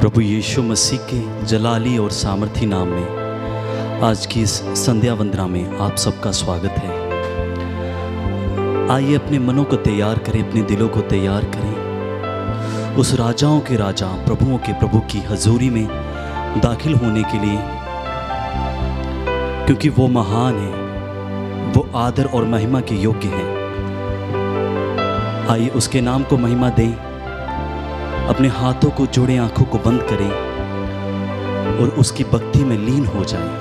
प्रभु यीशु मसीह के जलाली और सामर्थी नाम में आज की इस संध्या वंदना में आप सबका स्वागत है। आइए अपने मनों को तैयार करें, अपने दिलों को तैयार करें उस राजाओं के राजा, प्रभुओं के प्रभु की हजूरी में दाखिल होने के लिए, क्योंकि वो महान है, वो आदर और महिमा के योग्य है। आइए उसके नाम को महिमा दें, अपने हाथों को जोड़ें, आंखों को बंद करें और उसकी भक्ति में लीन हो जाएं।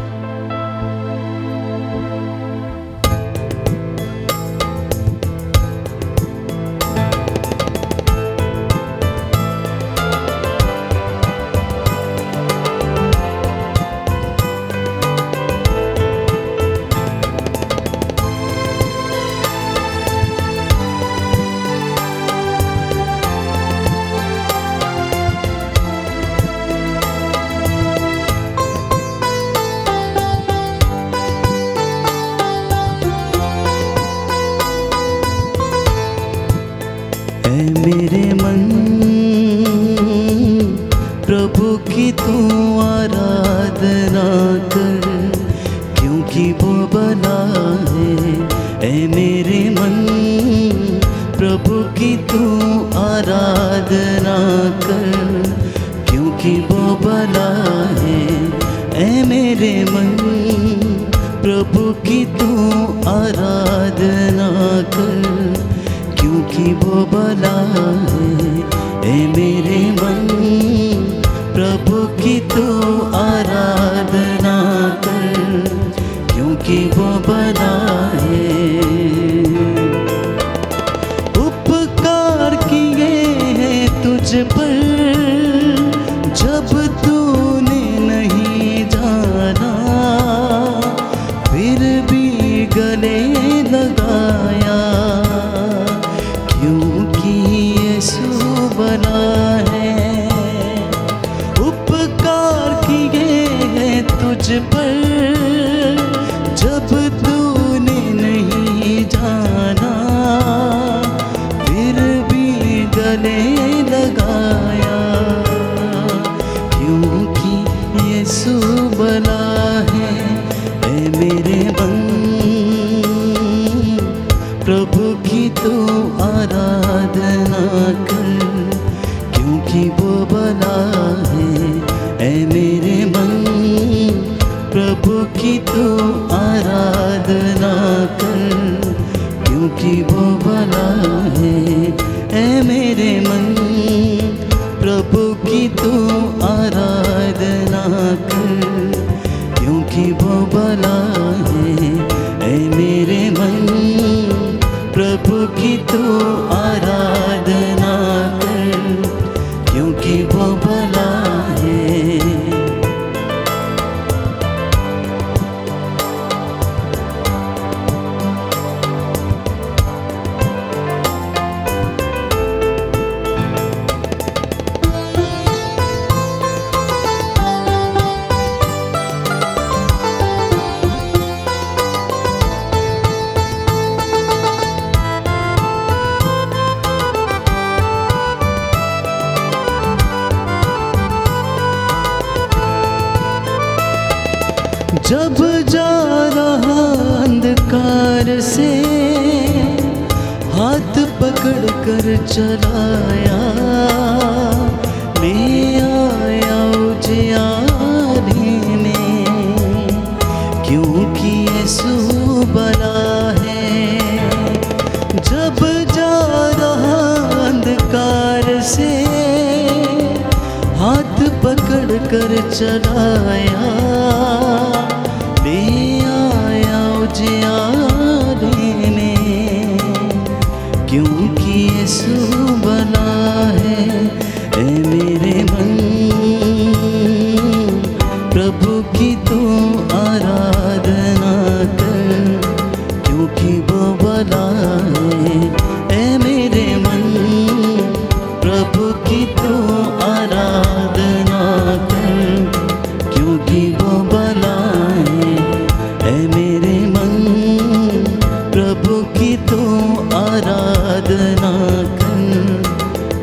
मेरे मन प्रभु की तू आराधना कर, क्योंकि वो भला है। ऐ मेरे मन प्रभु की तू आराधना कर, क्योंकि वो भला है। ऐ मेरे मन प्रभु की तू आराधना कर, क्योंकि वो भला है। ऐ मेरे मन प्रभु की तू आराधना कर, क्योंकि वो भला है। उपकार किए हैं तुझ पर जब तूने नहीं जाना, फिर भी गले लगाया, क्योंकि यीशु भला है। उपकार किए हैं तुझ पर जब तूने नहीं जाना, फिर भी गले लगाया, क्योंकि यीशु भला है। ऐ मेरे मन प्रभु की तू आराधना कर, क्योंकि वो भला है। ऐ मेरे मन प्रभु की तू आराधना कर, क्योंकि वो भला है। ऐ मेरे मन प्रभु की तू आराधना कर, क्योंकि वो भला है। ऐ मेरे मन प्रभु की तू आराधना कर, क्योंकि वो भला है। जब जा रहा अंधकार से हाथ पकड़ कर चलाया, मैं आया उजियारे में, क्योंकि यीशु भला है। जब जा रहा अंधकार से हाथ पकड़ कर चलाया, मैं आया उजियारे में, क्योंकि यीशु भला है। ऐ मेरे मन प्रभु की तू आराधना कर, क्योंकि वो भला है। ऐ मेरे मन प्रभु की तू आराधना कर, क्योंकि वो भला है। ऐ मेरे मन प्रभु की तू आराधना कर,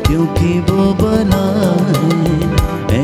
क्योंकि वो भला है। ऐ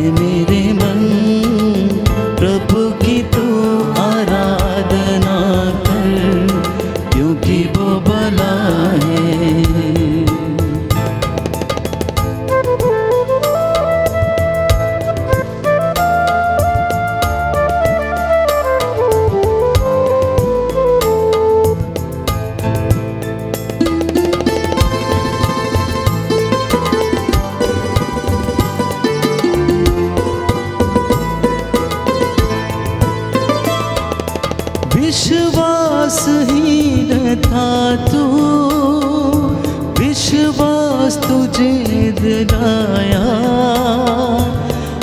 दिलाया,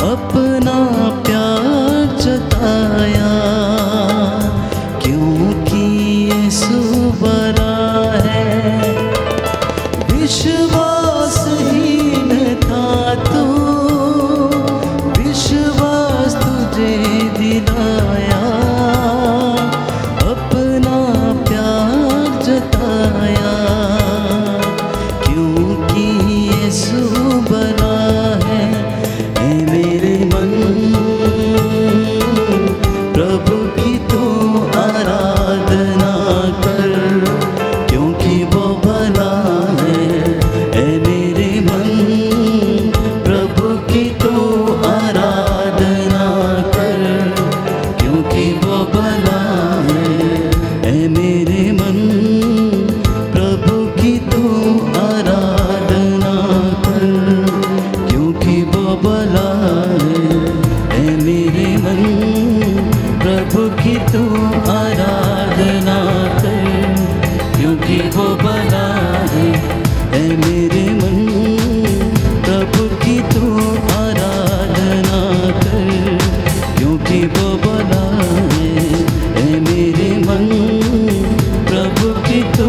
अपना प्यार जताया, क्योंकि यीशु बड़ा है। विश्वासहीन था तू, विश्वास तुझे दिलाया, अपना प्यार जताया, क्योंकि यीशु बड़ा है। ऐ मेरे मन प्रभु की तू आराधना कर, क्योंकि वो भला है। ऐ मेरे मन प्रभु की तू आराधना कर, क्योंकि वो भला है। ऐ मेरे मन प्रभु की तू आराधना कर, क्योंकि वो भला है। ऐ मेरे मन प्रभु की तू आराधना कर, क्योंकि वो भला है। ऐ मेरे मन प्रभु की तू आराधना कर, क्योंकि वो भला है। ऐ मेरे मन प्रभु की तू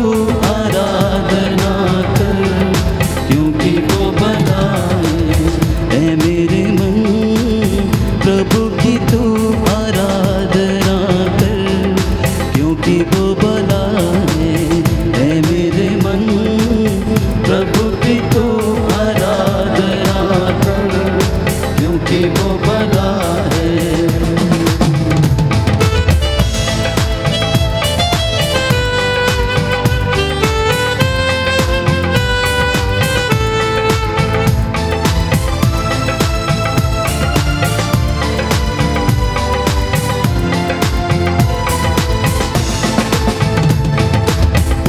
आराधना कर, क्योंकि वो भला है। ऐ मेरे मन प्रभु की तू आराधना कर, क्योंकि वो भला है। ऐ मेरे मन प्रभु की तू आराधना कर, क्योंकि वो भला है।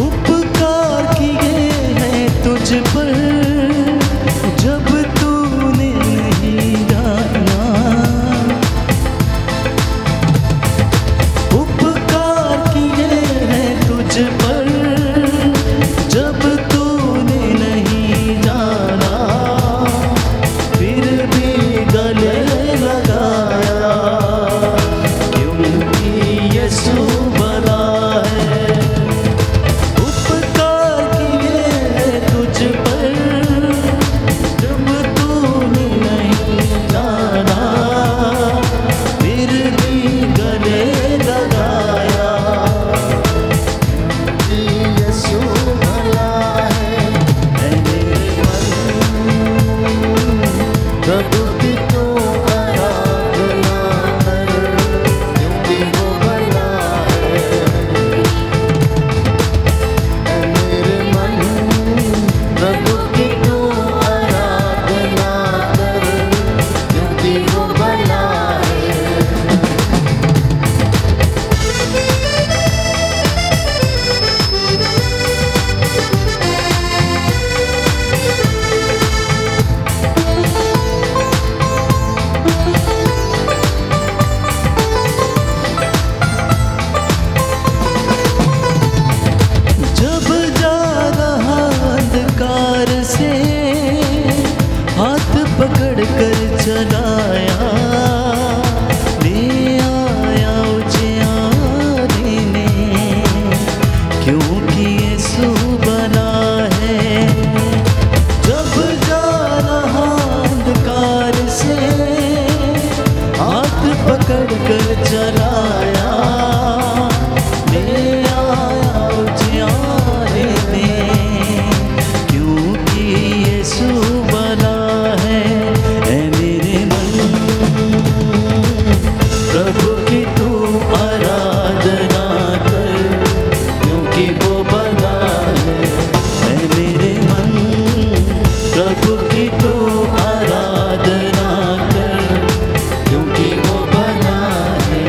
उपकार किए हैं तुझ पर, जब तूने नहीं जाना। उपकार किए हैं तुझ पर, जब तूने नहीं जाना, फिर भी गले लगाया, क्योंकि यीशु भला है। उपकार किए हैं तुझ पर, जब तूने नहीं जाना, फिर भी गले लगाया, कि यीशु भला है। ऐ मेरे मन प्रभु की तू आराधना कर, क्योंकि वो भला है। ऐ मेरे मन प्रभु की तू आराधना कर, क्योंकि वो भला है। जब जा रहा अंधकार से हाथ पकड़ कर चलाया, ले आया उजियारे में, क्योंकि यीशु भला है। जब जा रहा अंधकार से हाथ पकड़ कर चलाया, ले आया उजियारे में, क्योंकि यीशु भला है। ऐ मेरे मन प्रभु की तू आराधना कर, क्योंकि वो भला है। ऐ मेरे मन प्रभु की तू आराधना कर, क्योंकि वो भला है।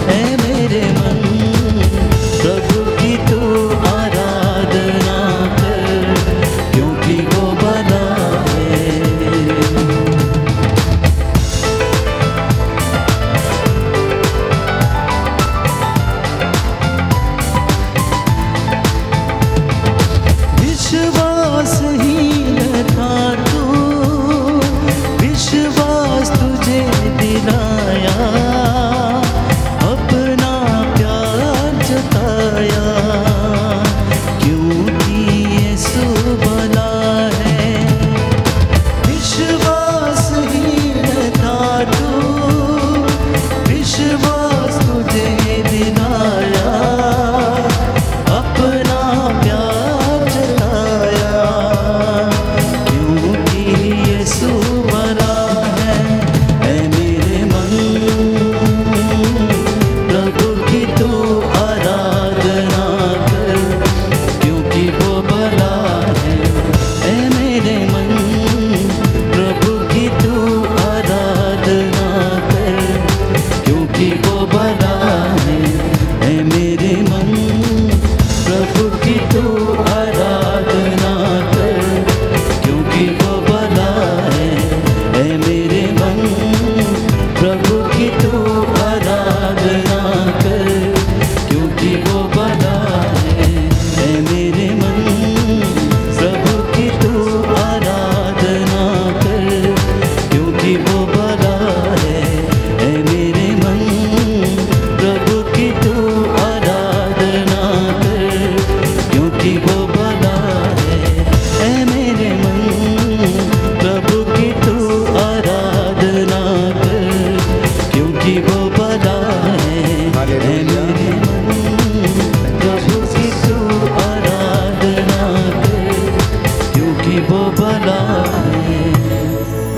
ऐ मेरे मन प्रभु की तू आराधना कर, क्योंकि वो भला है। विश्वासहीन था तू,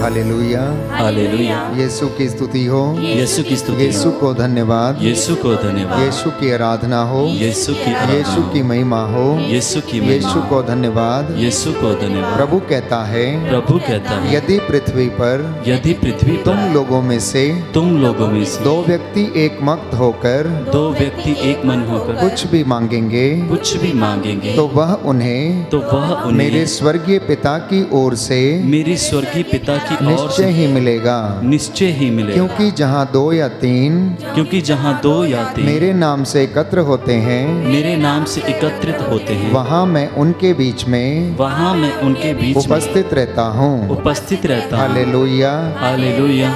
हालेलुया। हालेलुया। यीशु की स्तुति हो, यीशु की स्तुति यीशु हो, को धन्यवाद, यीशु को धन्यवाद, यीशु की आराधना हो, यीशु की आराधना यीशु की हो, महिमा हो, यीशु की महिमा यीशु हो, को धन्यवाद। यीशु को धन्यवाद। प्रभु कहता है, प्रभु कहता है, यदि पृथ्वी पर यदि पृथ्वी तुम पर लोगों में से तुम लोगों में से दो व्यक्ति एक मत होकर दो व्यक्ति एक मन होकर कुछ भी मांगेंगे कुछ भी मांगेंगे तो वह उन्हें तो वह मेरे उन्हें स्वर्गीय पिता की ओर से मेरी स्वर्गीय पिता की ओर निश्चय से ही मिलेगा। निश्चय ही मिलेगा। क्योंकि जहाँ दो या तीन क्योंकि जहाँ दो या तीन मेरे नाम से एकत्र होते हैं, मेरे नाम से एकत्रित होते हैं, वहाँ मैं उनके बीच में वहाँ मैं उनके बीच में उपस्थित रहता हूँ। उपस्थित रहता हूँ। हालेलुया। हालेलुया।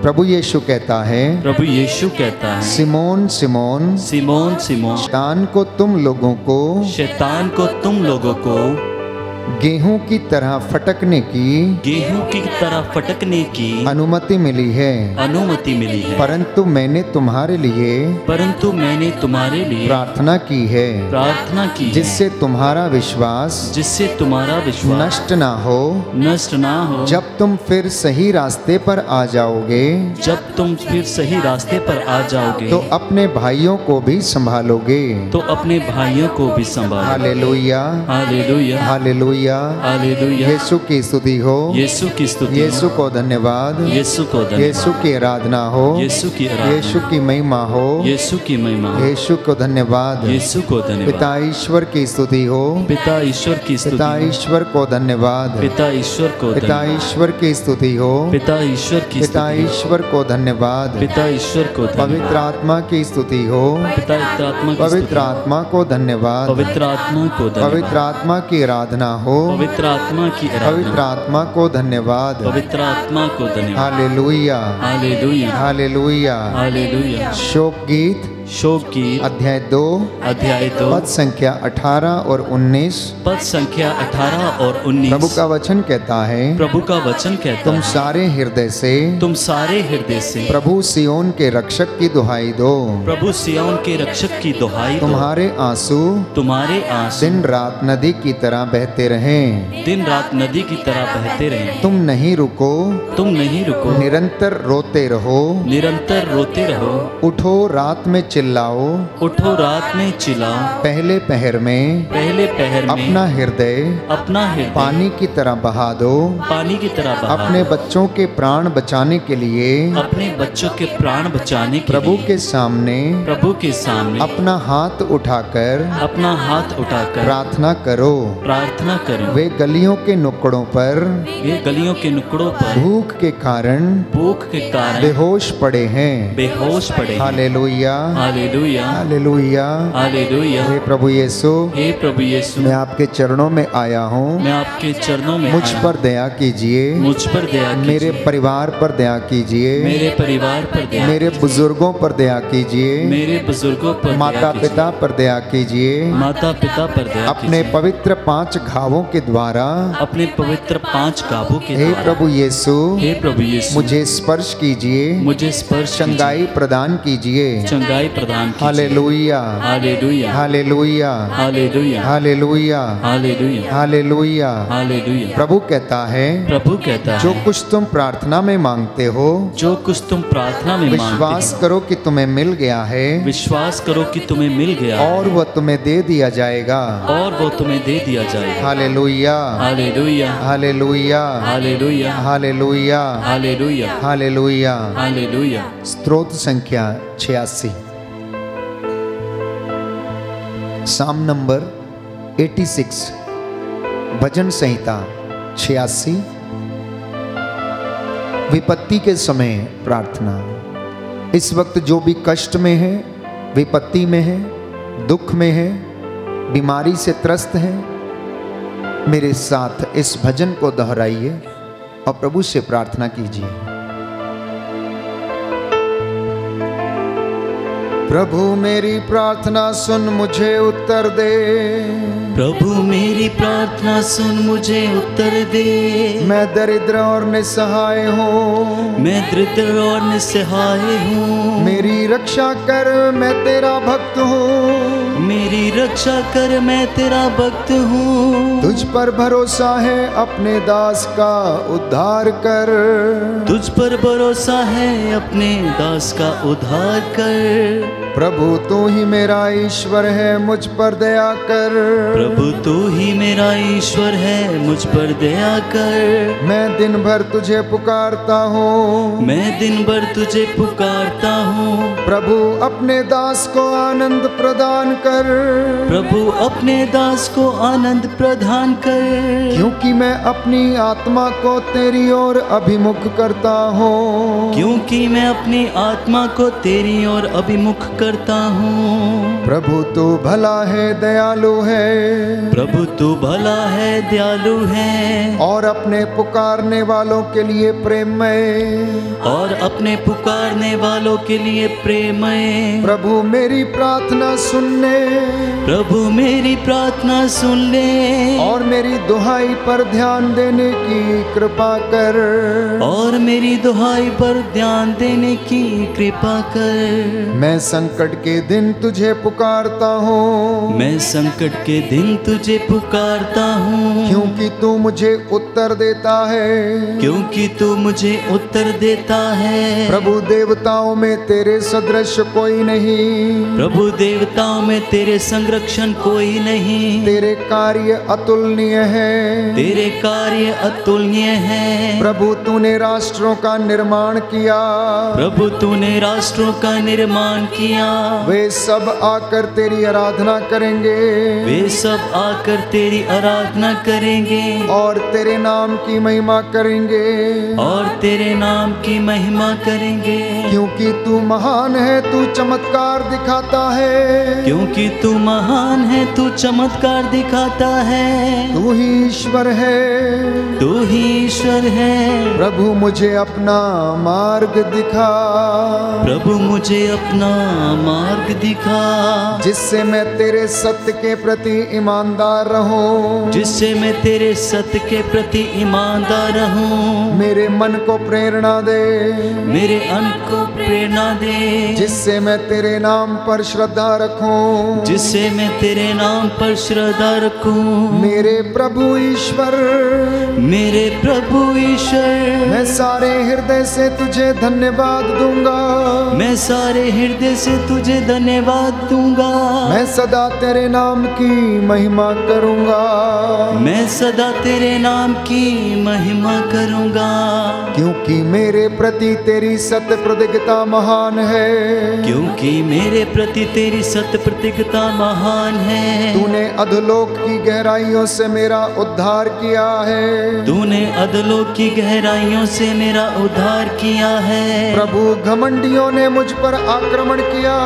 प्रभु यीशु कहता है, प्रभु यीशु कहता है, सिमोन सिमोन, सिमोन सिमोन, शैतान को तुम लोगों को शैतान को तुम लोगों को गेहूं की तरह फटकने की गेहूं की तरह फटकने की अनुमति मिली है, अनुमति मिली है, परंतु मैंने तुम्हारे लिए परंतु मैंने तुम्हारे लिए प्रार्थना की है, प्रार्थना की है, जिससे तुम्हारा विश्वास जिससे तुम्हारा विश्वास नष्ट ना हो। नष्ट ना हो। जब तुम फिर सही रास्ते पर आ जाओगे जब तुम फिर सही रास्ते पर आ जाओगे तो अपने भाइयों को भी संभालोगे। तो अपने भाइयों को भी संभालो। हालेलुया। हालेलुया। हालेलुया। हालेलुया। यीशु की स्तुति हो, यीशु की स्तुति यीशु हो, को धन्यवाद, यीशु को धन्यवाद, यीशु की आराधना हो, यीशु की आराधना, यीशु की महिमा हो, यीशु की महिमा, यीशु को धन्यवाद। यीशु को धन्यवाद। पिता ईश्वर की स्तुति हो, पिता ईश्वर की स्तुति पिता हो, ईश्वर को धन्यवाद, पिता ईश्वर को पिता धन्यवाद, ईश्वर की स्तुति हो, पिता ईश्वर की पिता स्तुति हो, ईश्वर को धन्यवाद, पिता ईश्वर को पवित्र धन्यवाद, आत्मा की स्तुति हो, पिता आत्मा की पवित्र स्तुति हो, आत्मा को धन्यवाद, पवित्र आत्मा को धन्यवाद, पवित्र आत्मा की आराधना हो, पवित्र आत्मा की पवित्र आराधना, आत्मा को धन्यवाद। पवित्र आत्मा को धन्यवाद। हालेलुया। हालेलुया। हालेलुया। हालेलुया। शोक गीत शोक गीत अध्याय 2 अध्याय 2 पद संख्या 18 और 19। पद संख्या 18 और 19। प्रभु का वचन कहता है, प्रभु का वचन कहता तुम है, सारे हृदय से तुम सारे हृदय से प्रभु सियोन के रक्षक की दुहाई दो। प्रभु सिय्योन के रक्षक की दुहाई दो। तुम्हारे आंसू तुम्हारे आंसू दिन रात नदी की तरह बहते रहें। दिन रात नदी की तरह बहते रहे। तुम नहीं रुको, तुम नहीं रुको, निरंतर रोते रहो। निरंतर रोते रहो। उठो रात में चिल्लाओ, उठो रात में चिल्लाओ। पहले पहर में पहले पहर में अपना हृदय अपना हृदय पानी की तरह बहा दो। पानी की तरह बहा अपने बच्चों के प्राण बचाने के लिए अपने बच्चों के प्राण बचाने के प्रभु लिए के सामने प्रभु के सामने अपना हाथ उठाकर अपना हाथ उठाकर प्रार्थना करो। प्रार्थना करो। वे गलियों के नुक्कड़ों पर वे गलियों के नुकड़ों पर भूख के कारण भूख के कारण बेहोश पड़े हैं। बेहोश पड़े हैं। हालेलुया। हालेलुया। हालेलुया। हालेलुया। हे प्रभु यीशु, हे प्रभु यीशु, मैं आपके चरणों में आया हूँ। मैं आपके चरणों में मुझ आया पर दया कीजिए। हूं। मुझ पर दया कीजिए। मेरे परिवार पर दया कीजिए। मेरे परिवार पर दया मेरे बुजुर्गों पर दया कीजिए। मेरे बुजुर्गों पर माता दया कीजिए। पिता पर दया कीजिए। माता पिता पर दया अपने कीजिए। पवित्र 5 घावों के द्वारा अपने पवित्र 5 गाभों के हे द्वारा प्रभु यीशु, हे प्रभु यीशु, मुझे स्पर्श कीजिए। मुझे स्पर्श कीजिए। चंगाई प्रदान कीजिए। चंगाई प्रदान कीजिए। Hallelujah. Hallelujah. Hallelujah. Hallelujah. Hallelujah. Hallelujah. Hallelujah. Hallelujah. प्रभु कहता है, प्रभु कहता जो है, कुछ तुम प्रार्थना में मांगते हो, जो कुछ तुम प्रार्थना में मांगते विश्वास हो, करो कि तुम्हें मिल गया है विश्वास करो कि तुम्हें मिल गया है, और वह तुम्हें दे दिया जाएगा। और वो तुम्हें दे दिया जाएगा। Hallelujah. Hallelujah. Hallelujah. Hallelujah. Hallelujah. Hallelujah. Hallelujah. Hallelujah. स्तोत्र संख्या 86, साम नंबर 86, भजन संहिता 86। विपत्ति के समय प्रार्थना। इस वक्त जो भी कष्ट में है, विपत्ति में है, दुख में है, बीमारी से त्रस्त है, मेरे साथ इस भजन को दोहराइए और प्रभु से प्रार्थना कीजिए। प्रभु मेरी प्रार्थना सुन मुझे उत्तर दे। प्रभु मेरी प्रार्थना सुन मुझे उत्तर दे। मैं दरिद्र और निसहाय हूँ, मैं दरिद्र और निसहाय हूँ। मेरी रक्षा कर, मैं तेरा भक्त हूँ। मेरी रक्षा कर, मैं तेरा भक्त हूँ। तुझ पर भरोसा है, अपने दास का उद्धार कर। तुझ पर भरोसा है, अपने दास का उद्धार कर। प्रभु तू ही मेरा ईश्वर है, मुझ पर दया कर। प्रभु तू ही मेरा ईश्वर है, मुझ पर दया कर। मैं दिन भर तुझे पुकारता हूँ, मैं दिन भर तुझे पुकारता हूँ। प्रभु अपने दास को आनंद प्रदान कर। प्रभु अपने दास को आनंद प्रदान कर। क्योंकि मैं अपनी आत्मा को तेरी ओर अभिमुख करता हूँ। क्योंकि मैं अपनी आत्मा को तेरी ओर अभिमुख करता हूँ। प्रभु तू भला है, दयालु है। प्रभु तू भला है, दयालु है। और अपने पुकारने वालों के लिए प्रेममय। और अपने पुकारने वालों के लिए प्रेममय। प्रभु मेरी प्रार्थना सुनने। प्रभु मेरी प्रार्थना सुन ले। और मेरी दुहाई पर ध्यान देने की कृपा कर। और मेरी दुहाई पर ध्यान देने की कृपा कर। मैं संकट के दिन तुझे पुकारता हूँ। मैं संकट के दिन तुझे पुकारता हूँ। क्योंकि तू मुझे उत्तर देता है। क्योंकि तू मुझे उत्तर देता है। प्रभु देवताओं में तेरे सदृश कोई नहीं। प्रभु देवताओं में तेरे संरक्षण कोई नहीं। तेरे कार्य अतुलनीय है। तेरे कार्य अतुलनीय है। प्रभु तूने राष्ट्रों का निर्माण किया। प्रभु तूने राष्ट्रों का निर्माण किया। वे सब आकर तेरी आराधना करेंगे। वे सब आकर तेरी आराधना करेंगे। और तेरे नाम की महिमा करेंगे। और तेरे नाम की महिमा करेंगे। क्योंकि तू महान है, तू चमत्कार दिखाता है। क्योंकि तू महान है, तू चमत्कार दिखाता है। तू ही ईश्वर है। तू ही ईश्वर है। प्रभु मुझे अपना मार्ग दिखा। प्रभु मुझे अपना मार्ग दिखा। जिससे मैं तेरे सत्य के प्रति ईमानदार रहूं। जिससे मैं तेरे सत्य के प्रति ईमानदार रहूं। मेरे मन को प्रेरणा दे। मेरे अन्न को प्रेरणा दे। जिससे मैं तेरे नाम पर श्रद्धा रखूं। जिससे मैं तेरे नाम पर श्रद्धा रखूं। मेरे प्रभु ईश्वर। मेरे प्रभु ईश्वर। मैं सारे हृदय से तुझे धन्यवाद दूंगा। मैं सारे हृदय से तुझे धन्यवाद दूंगा। मैं सदा तेरे नाम की महिमा करूंगा। मैं सदा तेरे नाम की महिमा करूंगा। क्योंकि मेरे प्रति तेरी सत्य प्रतिज्ञता महान है। क्योंकि मेरे प्रति तेरी सत्य प्रतिज्ञता महान है। तूने अधोलोक की गहराइयों से मेरा उद्धार किया है। तूने अधोलोक की गहराइयों से मेरा उद्धार किया है। प्रभु घमंडियों ने मुझ पर आक्रमण किया।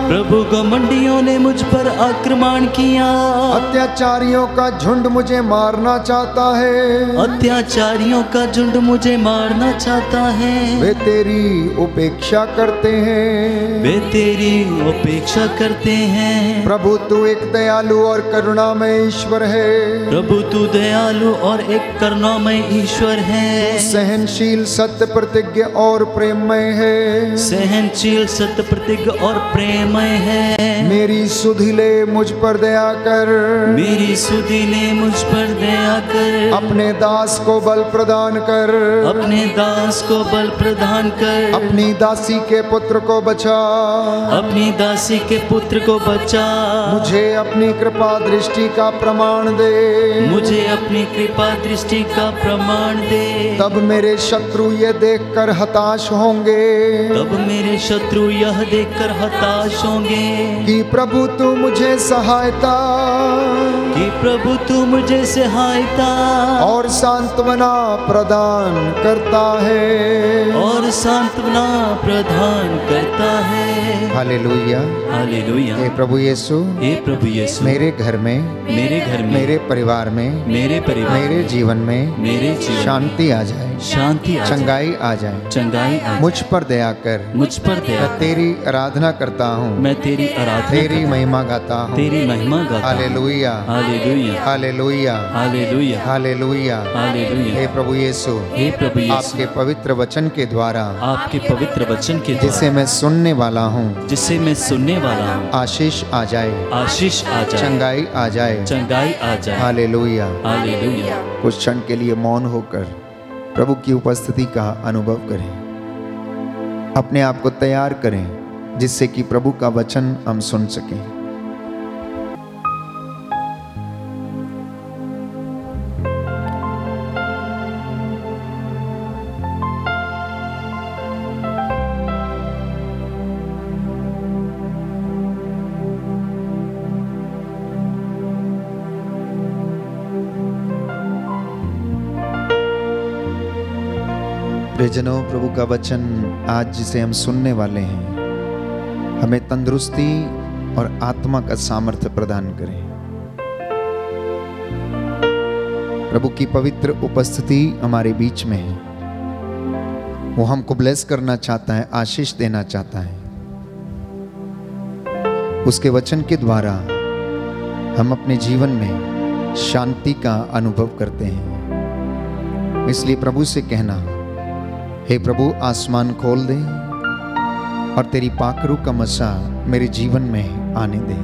प्रभु घमंडियों ने मुझ पर आक्रमण किया। अत्याचारियों का झुंड मुझे मारना चाहता है। अत्याचारियों का झुंड मुझे मारना चाहता है। वे तेरी उपेक्षा करते हैं। वे तेरी उपेक्षा करते हैं। प्रभु तू एक दयालु और करुणामय ईश्वर है। प्रभु तू दयालु और एक करुणामय ईश्वर है। सहनशील, सत्य प्रतिज्ञ और प्रेममय है। सहनशील, सत्य प्रतिज्ञ और प्रेममय है। मेरी सुधि ले, मुझ पर दया कर। मेरी सुधि ले, मुझ पर दया कर। अपने दास को बल प्रदान कर। अपने दास को बल प्रदान कर। अपनी दासी के पुत्र को बचा। अपनी दासी के पुत्र को बचा। मुझे अपनी कृपा दृष्टि का प्रमाण दे। मुझे अपनी कृपा दृष्टि का प्रमाण दे। तब मेरे शत्रु ये देखकर हताश होंगे। तब मेरे शत्रु यह देखकर हताश होंगे कि प्रभु तू मुझे सहायता। कि प्रभु तू मुझे सहायता और सांत्वना प्रदान करता है। और सांत्वना प्रदान करता है। Hallelujah, hallelujah. हे प्रभु यीशु, हे प्रभु यीशु, मेरे घर में, मेरे घर में, मेरे परिवार में, मेरे परिवार, मेरे जीवन में मेरे जीवन शांति आ जाए। शांति आ जाए, चंगाई आ जाए, चंगाई आ मुझ पर दया कर, मुझ पर दया मैं तेरी आराधना करता हूँ, मैं तेरी आराधना तेरी महिमा गाता हूँ, तेरी महिमा गाता हूँ। Hallelujah, hallelujah, hallelujah, hallelujah, hallelujah. Hallelujah. हे प्रभु यीशु, हे प्रभु यीशु, आपके पवित्र वचन के द्वारा, आपके पवित्र वचन के जिसे द्वारा, मैं सुनने वाला हूँ, जिससे मैं सुनने वाला हूँ, आशीष आ जाए, आशीष आ जाए, चंगाई आ जाए, चंगाई आ जाए। हालेलुया। हालेलुया। कुछ क्षण के लिए मौन होकर प्रभु की उपस्थिति का अनुभव करें, अपने आप को तैयार करें, जिससे कि प्रभु का वचन हम सुन सकें। प्रियजनों, प्रभु का वचन आज जिसे हम सुनने वाले हैं, हमें तंदुरुस्ती और आत्मा का सामर्थ्य प्रदान करें। प्रभु की पवित्र उपस्थिति हमारे बीच में है। वो हमको ब्लेस करना चाहता है, आशीष देना चाहता है। उसके वचन के द्वारा हम अपने जीवन में शांति का अनुभव करते हैं। इसलिए प्रभु से कहना, हे प्रभु, आसमान खोल दे और तेरी पाखरू का मसा मेरे जीवन में आने दे।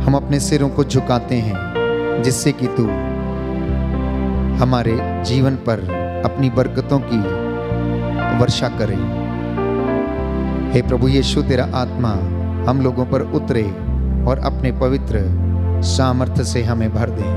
हम अपने सिरों को झुकाते हैं, जिससे कि तू हमारे जीवन पर अपनी बरकतों की वर्षा करे। हे प्रभु यीशु, तेरा आत्मा हम लोगों पर उतरे और अपने पवित्र सामर्थ्य से हमें भर दे।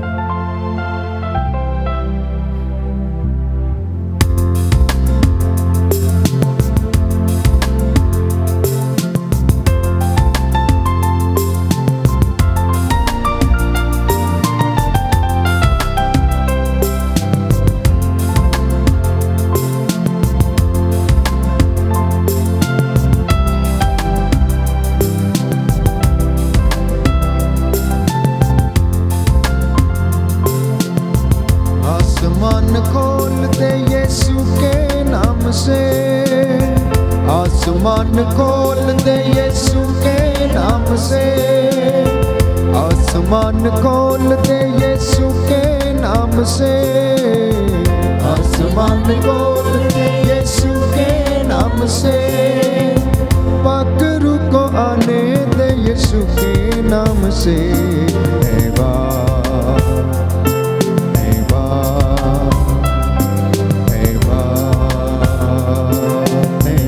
आसमान खोल दे यीशु के नाम से, आसमान खोल दे यीशु के नाम से, आसमान खोल दे यीशु के नाम से, पाखरू को आने दे यीशु के नाम से। हे वाह, हे वाह, हे वाह, हे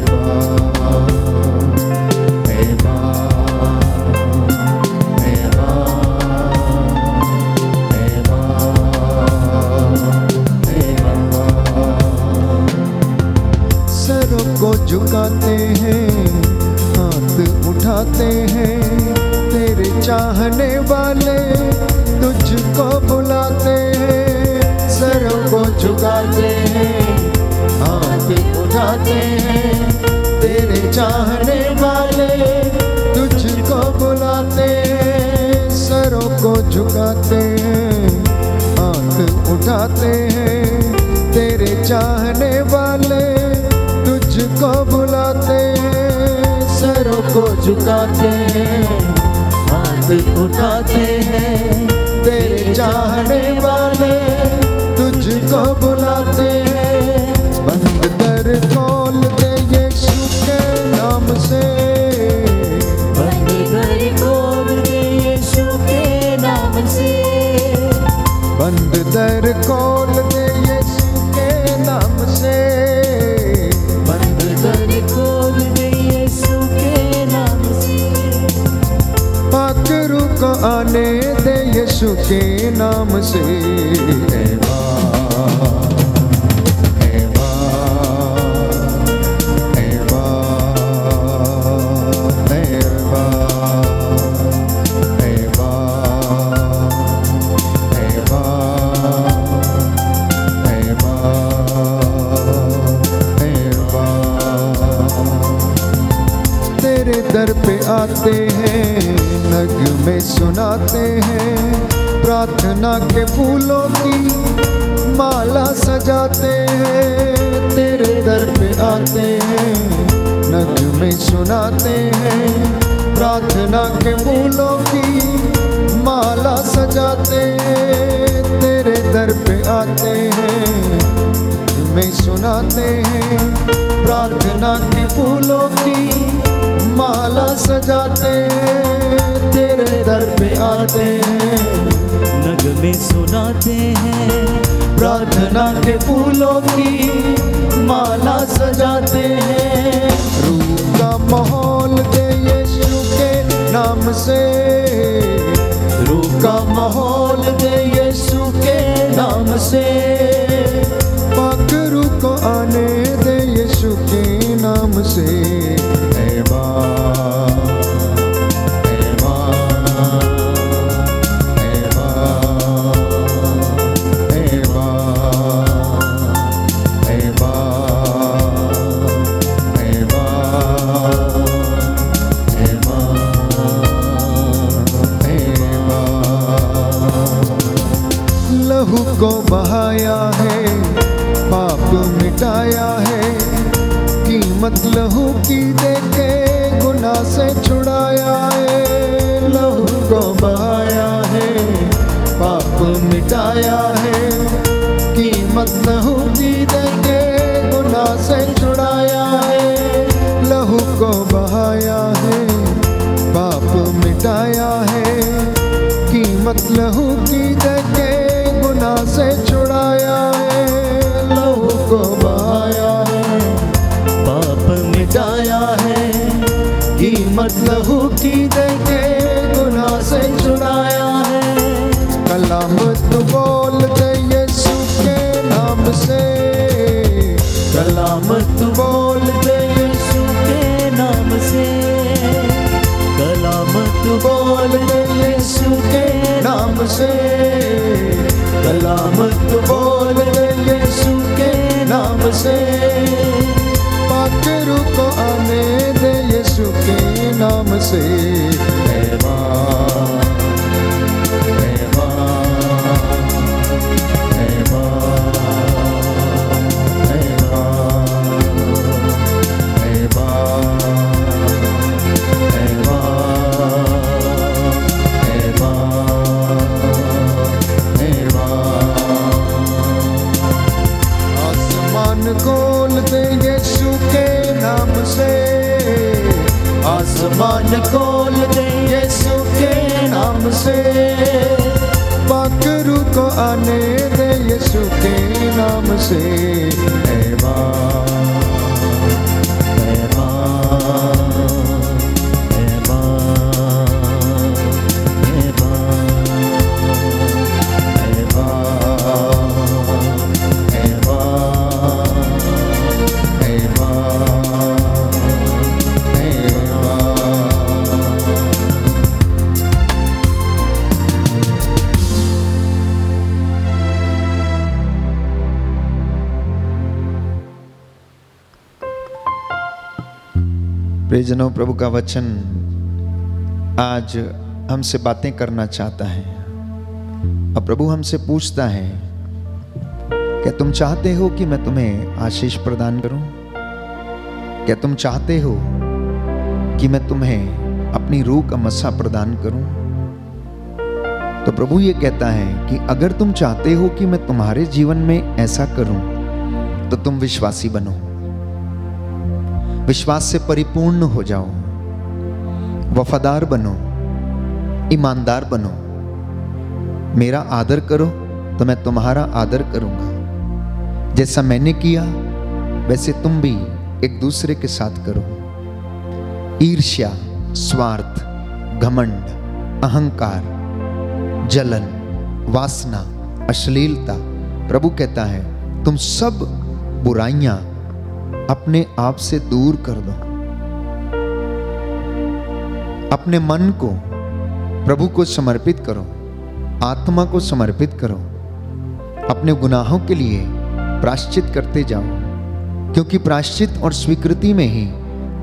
झुकाते हैं, हाथ उठाते हैं, तेरे चाहने वाले तुझको बुलाते हैं। सरों को झुकाते हैं, हाथ उठाते हैं, तेरे चाहने वाले तुझको बुलाते हैं। सरों को झुकाते हैं, हाथ उठाते हैं, तेरे चाहने वाले तुझको बुलाते हैं। सरों को झुकाते हैं, हाथ उठाते हैं, तेरे चाहने वाले तुझको बुलाते हैं। बंद दर खोल दे यीशु के नाम से, बंद दर खोल दे यीशु के नाम से, बंद दर खोल दे यीशु के नाम से, खोल दे यीशु के नाम से, पाखरू को आने दे यीशु के नाम से। हे वाह, हे वाह, हे वाह, हे वाह, हे वाह, हे वाह, हे वाह। तेरे दर पे आते हैं, नगमे सुनाते हैं, प्रार्थना के फूलों की माला सजाते हैं, तेरे दर पे आते हैं, नगमे सुनाते हैं, प्रार्थना के फूलों की माला सजाते हैं, तेरे दर पे आते हैं, में सुनाते हैं, प्रार्थना के फूलों की माला सजाते हैं, तेरे दर पे आते हैं, नगमे सुनाते हैं, प्रार्थना के फूलों की माला सजाते हैं। रूह का माहौल दे यीशु के नाम से, रूह का माहौल दे यीशु के नाम से, पाक रूह को आने दे यीशु के नाम से। ऐ माँ, ऐ माँ, ऐ माँ, ऐ माँ, ऐ माँ, ऐ माँ, ऐ माँ। लहू को बहाया है, पाप मिटाया है, कीमत लहू की देके गुनाह से छुड़ाया है। लहू को बहाया है, पाप मिटाया है, कीमत लहू की देके गुनाह से छुड़ाया है। लहू को बहाया है, पाप मिटाया है, कीमत लहू की देके गुनाह से छुड़ाया है। लहू को बहाया है, पाप मिटाया है, कीमत लहू की देके गुनाह से छुड़ाया है। कलाम तू बोल दे यीशु के नाम से, कलाम तू बोल दे यीशु के नाम से, कलाम तू बोल दे यीशु के नाम से, कलाम तू बोल दे यीशु के नाम से, पाक रूह को आने दे यीशु के नाम से। ऐ माँ, ऐ माँ, ऐ माँ, ऐ माँ, ऐ माँ, ऐ माँ, ऐ माँ, ऐ माँ। आसमान खोल दे यीशु के नाम से, आसमान खोल दे यीशु के नाम से, पाक रूह को आने दे यीशु के नाम से। ऐ माँ, ऐ माँ, ऐ माँ, ऐ माँ, ऐ माँ, ऐ माँ, ऐ माँ, ऐ माँ। प्रियजनों, प्रभु का वचन आज हमसे बातें करना चाहता है और प्रभु हमसे पूछता है, क्या तुम चाहते हो कि मैं तुम्हें आशीष प्रदान करूं? क्या तुम चाहते हो कि मैं तुम्हें अपनी रूह का मस्सा प्रदान करूं? तो प्रभु ये कहता है कि अगर तुम चाहते हो कि मैं तुम्हारे जीवन में ऐसा करूं तो तुम विश्वासी बनो, विश्वास से परिपूर्ण हो जाओ, वफादार बनो, ईमानदार बनो। मेरा आदर करो तो मैं तुम्हारा आदर करूंगा। जैसा मैंने किया वैसे तुम भी एक दूसरे के साथ करो। ईर्ष्या, स्वार्थ, घमंड, अहंकार, जलन, वासना, अश्लीलता, प्रभु कहता है तुम सब बुराइयां अपने आप से दूर कर दो। अपने मन को प्रभु को समर्पित करो, आत्मा को समर्पित करो, अपने गुनाहों के लिए प्रायश्चित करते जाओ, क्योंकि प्रायश्चित और स्वीकृति में ही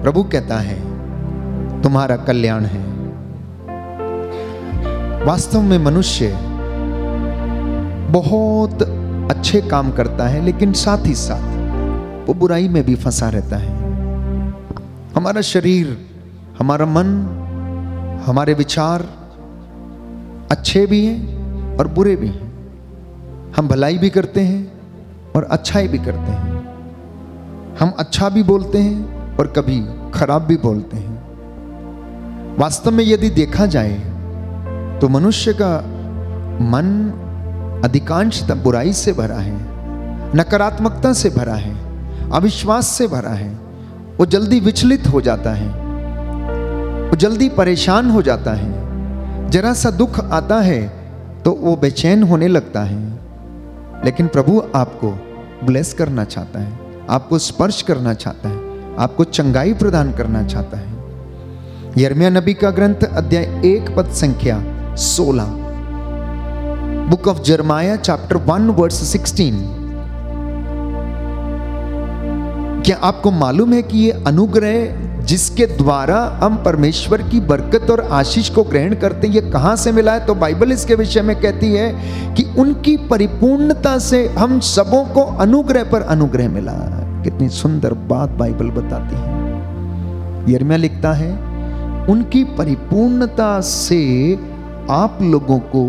प्रभु कहता है तुम्हारा कल्याण है। वास्तव में मनुष्य बहुत अच्छे काम करता है, लेकिन साथ ही साथ वो बुराई में भी फंसा रहता है। हमारा शरीर, हमारा मन, हमारे विचार अच्छे भी हैं और बुरे भी हैं। हम भलाई भी करते हैं और अच्छाई भी करते हैं। हम अच्छा भी बोलते हैं और कभी खराब भी बोलते हैं। वास्तव में यदि देखा जाए तो मनुष्य का मन अधिकांशतः बुराई से भरा है, नकारात्मकता से भरा है, अविश्वास से भरा है। वो जल्दी विचलित हो जाता है, वो जल्दी परेशान हो जाता है। जरा सा दुख आता है तो वो बेचैन होने लगता है। लेकिन प्रभु आपको ब्लेस करना चाहता है, आपको स्पर्श करना चाहता है, आपको चंगाई प्रदान करना चाहता है। यिर्मयाह नबी का ग्रंथ अध्याय 1 पद संख्या 16, book of Jeremiah chapter 1 verse 16। क्या आपको मालूम है कि ये अनुग्रह जिसके द्वारा हम परमेश्वर की बरकत और आशीष को ग्रहण करते हैं, ये कहां से मिला है? तो बाइबल इसके विषय में कहती है कि उनकी परिपूर्णता से हम सबों को अनुग्रह पर अनुग्रह मिला। कितनी सुंदर बात बाइबल बताती है। यिर्मयाह लिखता है, उनकी परिपूर्णता से आप लोगों को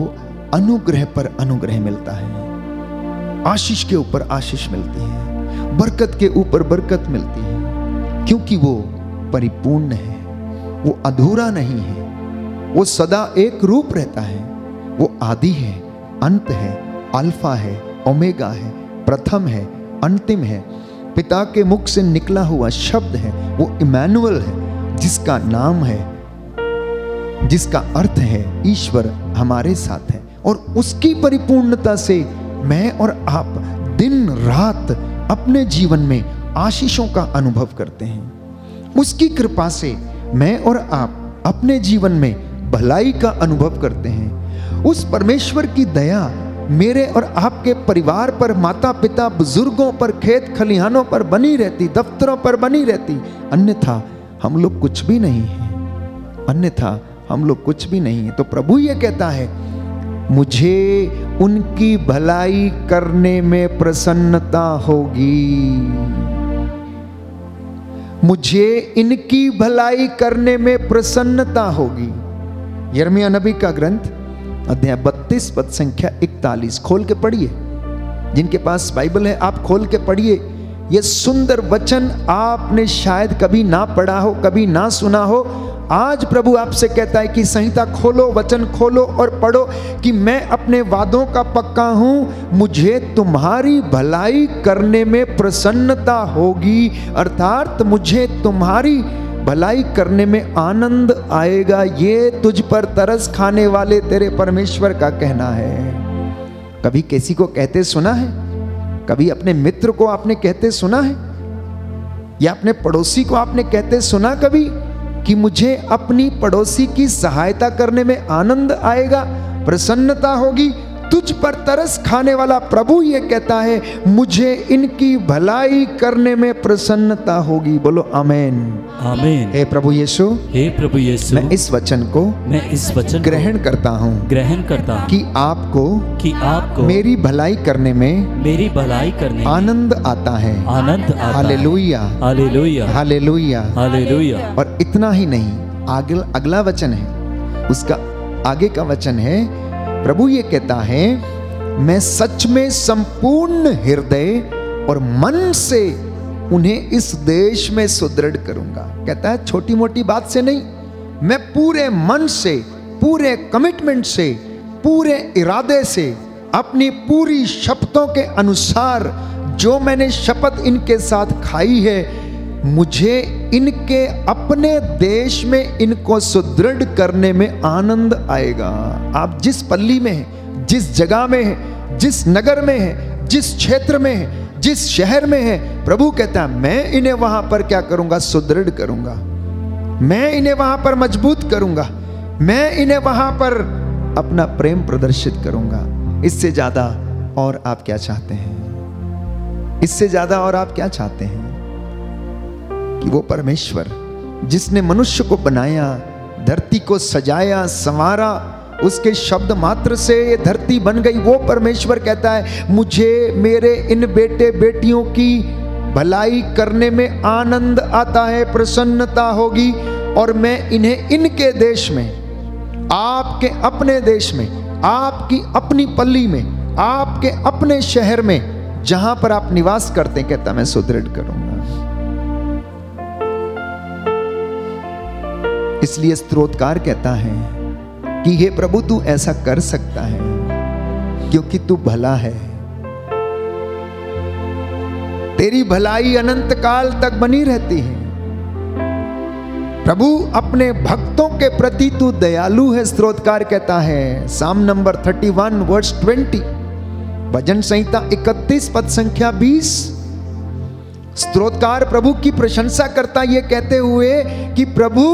अनुग्रह पर अनुग्रह मिलता है। आशीष के ऊपर आशीष मिलती है, बरकत के ऊपर बरकत मिलती है, क्योंकि वो परिपूर्ण है, वो अधूरा नहीं है, वो सदा एक रूप रहता है। वो आदि है, अंत है, अल्फा है, ओमेगा है, प्रथम है, अंतिम है, पिता के मुख से निकला हुआ शब्द है। वो इमैनुअल है, जिसका नाम है, जिसका अर्थ है ईश्वर हमारे साथ है। और उसकी परिपूर्णता से मैं और आप दिन रात अपने जीवन में आशीषों का अनुभव करते हैं। उसकी कृपा से मैं और आप अपने जीवन में भलाई का अनुभव करते हैं। उस परमेश्वर की दया मेरे और आपके परिवार पर, माता पिता बुजुर्गों पर, खेत खलिहानों पर बनी रहती, दफ्तरों पर बनी रहती। अन्यथा हम लोग कुछ भी नहीं हैं, अन्यथा हम लोग कुछ भी नहीं है। तो प्रभु ये कहता है, मुझे उनकी भलाई करने में प्रसन्नता होगी। मुझे इनकी भलाई करने में प्रसन्नता होगी। यिर्मयाह नबी का ग्रंथ अध्याय 32 पद संख्या 41 खोल के पढ़िए। जिनके पास बाइबल है आप खोल के पढ़िए। यह सुंदर वचन आपने शायद कभी ना पढ़ा हो, कभी ना सुना हो। आज प्रभु आपसे कहता है कि संहिता खोलो, वचन खोलो और पढ़ो कि मैं अपने वादों का पक्का हूं, मुझे तुम्हारी भलाई करने में प्रसन्नता होगी। अर्थात मुझे तुम्हारी भलाई करने में आनंद आएगा। ये तुझ पर तरस खाने वाले तेरे परमेश्वर का कहना है। कभी किसी को कहते सुना है? कभी अपने मित्र को आपने कहते सुना है? या अपने पड़ोसी को आपने कहते सुना कभी कि मुझे अपनी पड़ोसी की सहायता करने में आनंद आएगा, प्रसन्नता होगी? तुझ पर तरस खाने वाला प्रभु ये कहता है, मुझे इनकी भलाई करने में प्रसन्नता होगी। बोलो आमीन। आमीन। हे प्रभु यीशु, हे प्रभु यीशु, मैं इस वचन को ग्रहण करता हूँ कि आपको मेरी भलाई करने में आनंद आता है। Hallelujah, hallelujah, hallelujah, hallelujah. और इतना ही नहीं, अगला वचन है, उसका आगे का वचन है, प्रभु ये कहता है, मैं सच में संपूर्ण हृदय और मन से उन्हें इस देश में सुदृढ़ करूंगा। कहता है छोटी मोटी बात से नहीं, मैं पूरे मन से, पूरे कमिटमेंट से, पूरे इरादे से, अपनी पूरी शपथों के अनुसार जो मैंने शपथ इनके साथ खाई है, मुझे इनके अपने देश में इनको सुदृढ़ करने में आनंद आएगा। आप जिस पल्ली में हैं, जिस जगह में हैं, जिस नगर में हैं, जिस क्षेत्र में हैं, जिस शहर में हैं, प्रभु कहता है मैं इन्हें वहां पर क्या करूंगा? सुदृढ़ करूंगा। मैं इन्हें वहां पर मजबूत करूंगा। मैं इन्हें वहां पर अपना प्रेम प्रदर्शित करूंगा। इससे ज्यादा और आप क्या चाहते हैं? इससे ज्यादा और आप क्या चाहते हैं? कि वो परमेश्वर जिसने मनुष्य को बनाया, धरती को सजाया, संवारा उसके शब्द मात्र से ये धरती बन गई। वो परमेश्वर कहता है मुझे मेरे इन बेटे बेटियों की भलाई करने में आनंद आता है, प्रसन्नता होगी, और मैं इन्हें इनके देश में, आपके अपने देश में, आपकी अपनी पल्ली में, आपके अपने शहर में, जहां पर आप निवास करते हैं, कहता मैं सुदृढ़ करूंगा। इसलिए स्तोत्रकार कहता है कि हे प्रभु तू ऐसा कर सकता है क्योंकि तू भला है, तेरी भलाई अनंत काल तक बनी रहती है। प्रभु अपने भक्तों के प्रति तू दयालु है, स्तोत्रकार कहता है। साम नंबर 31 वर्स 20, भजन संहिता 31 पद संख्या 20। स्तोत्रकार प्रभु की प्रशंसा करता ये कहते हुए कि प्रभु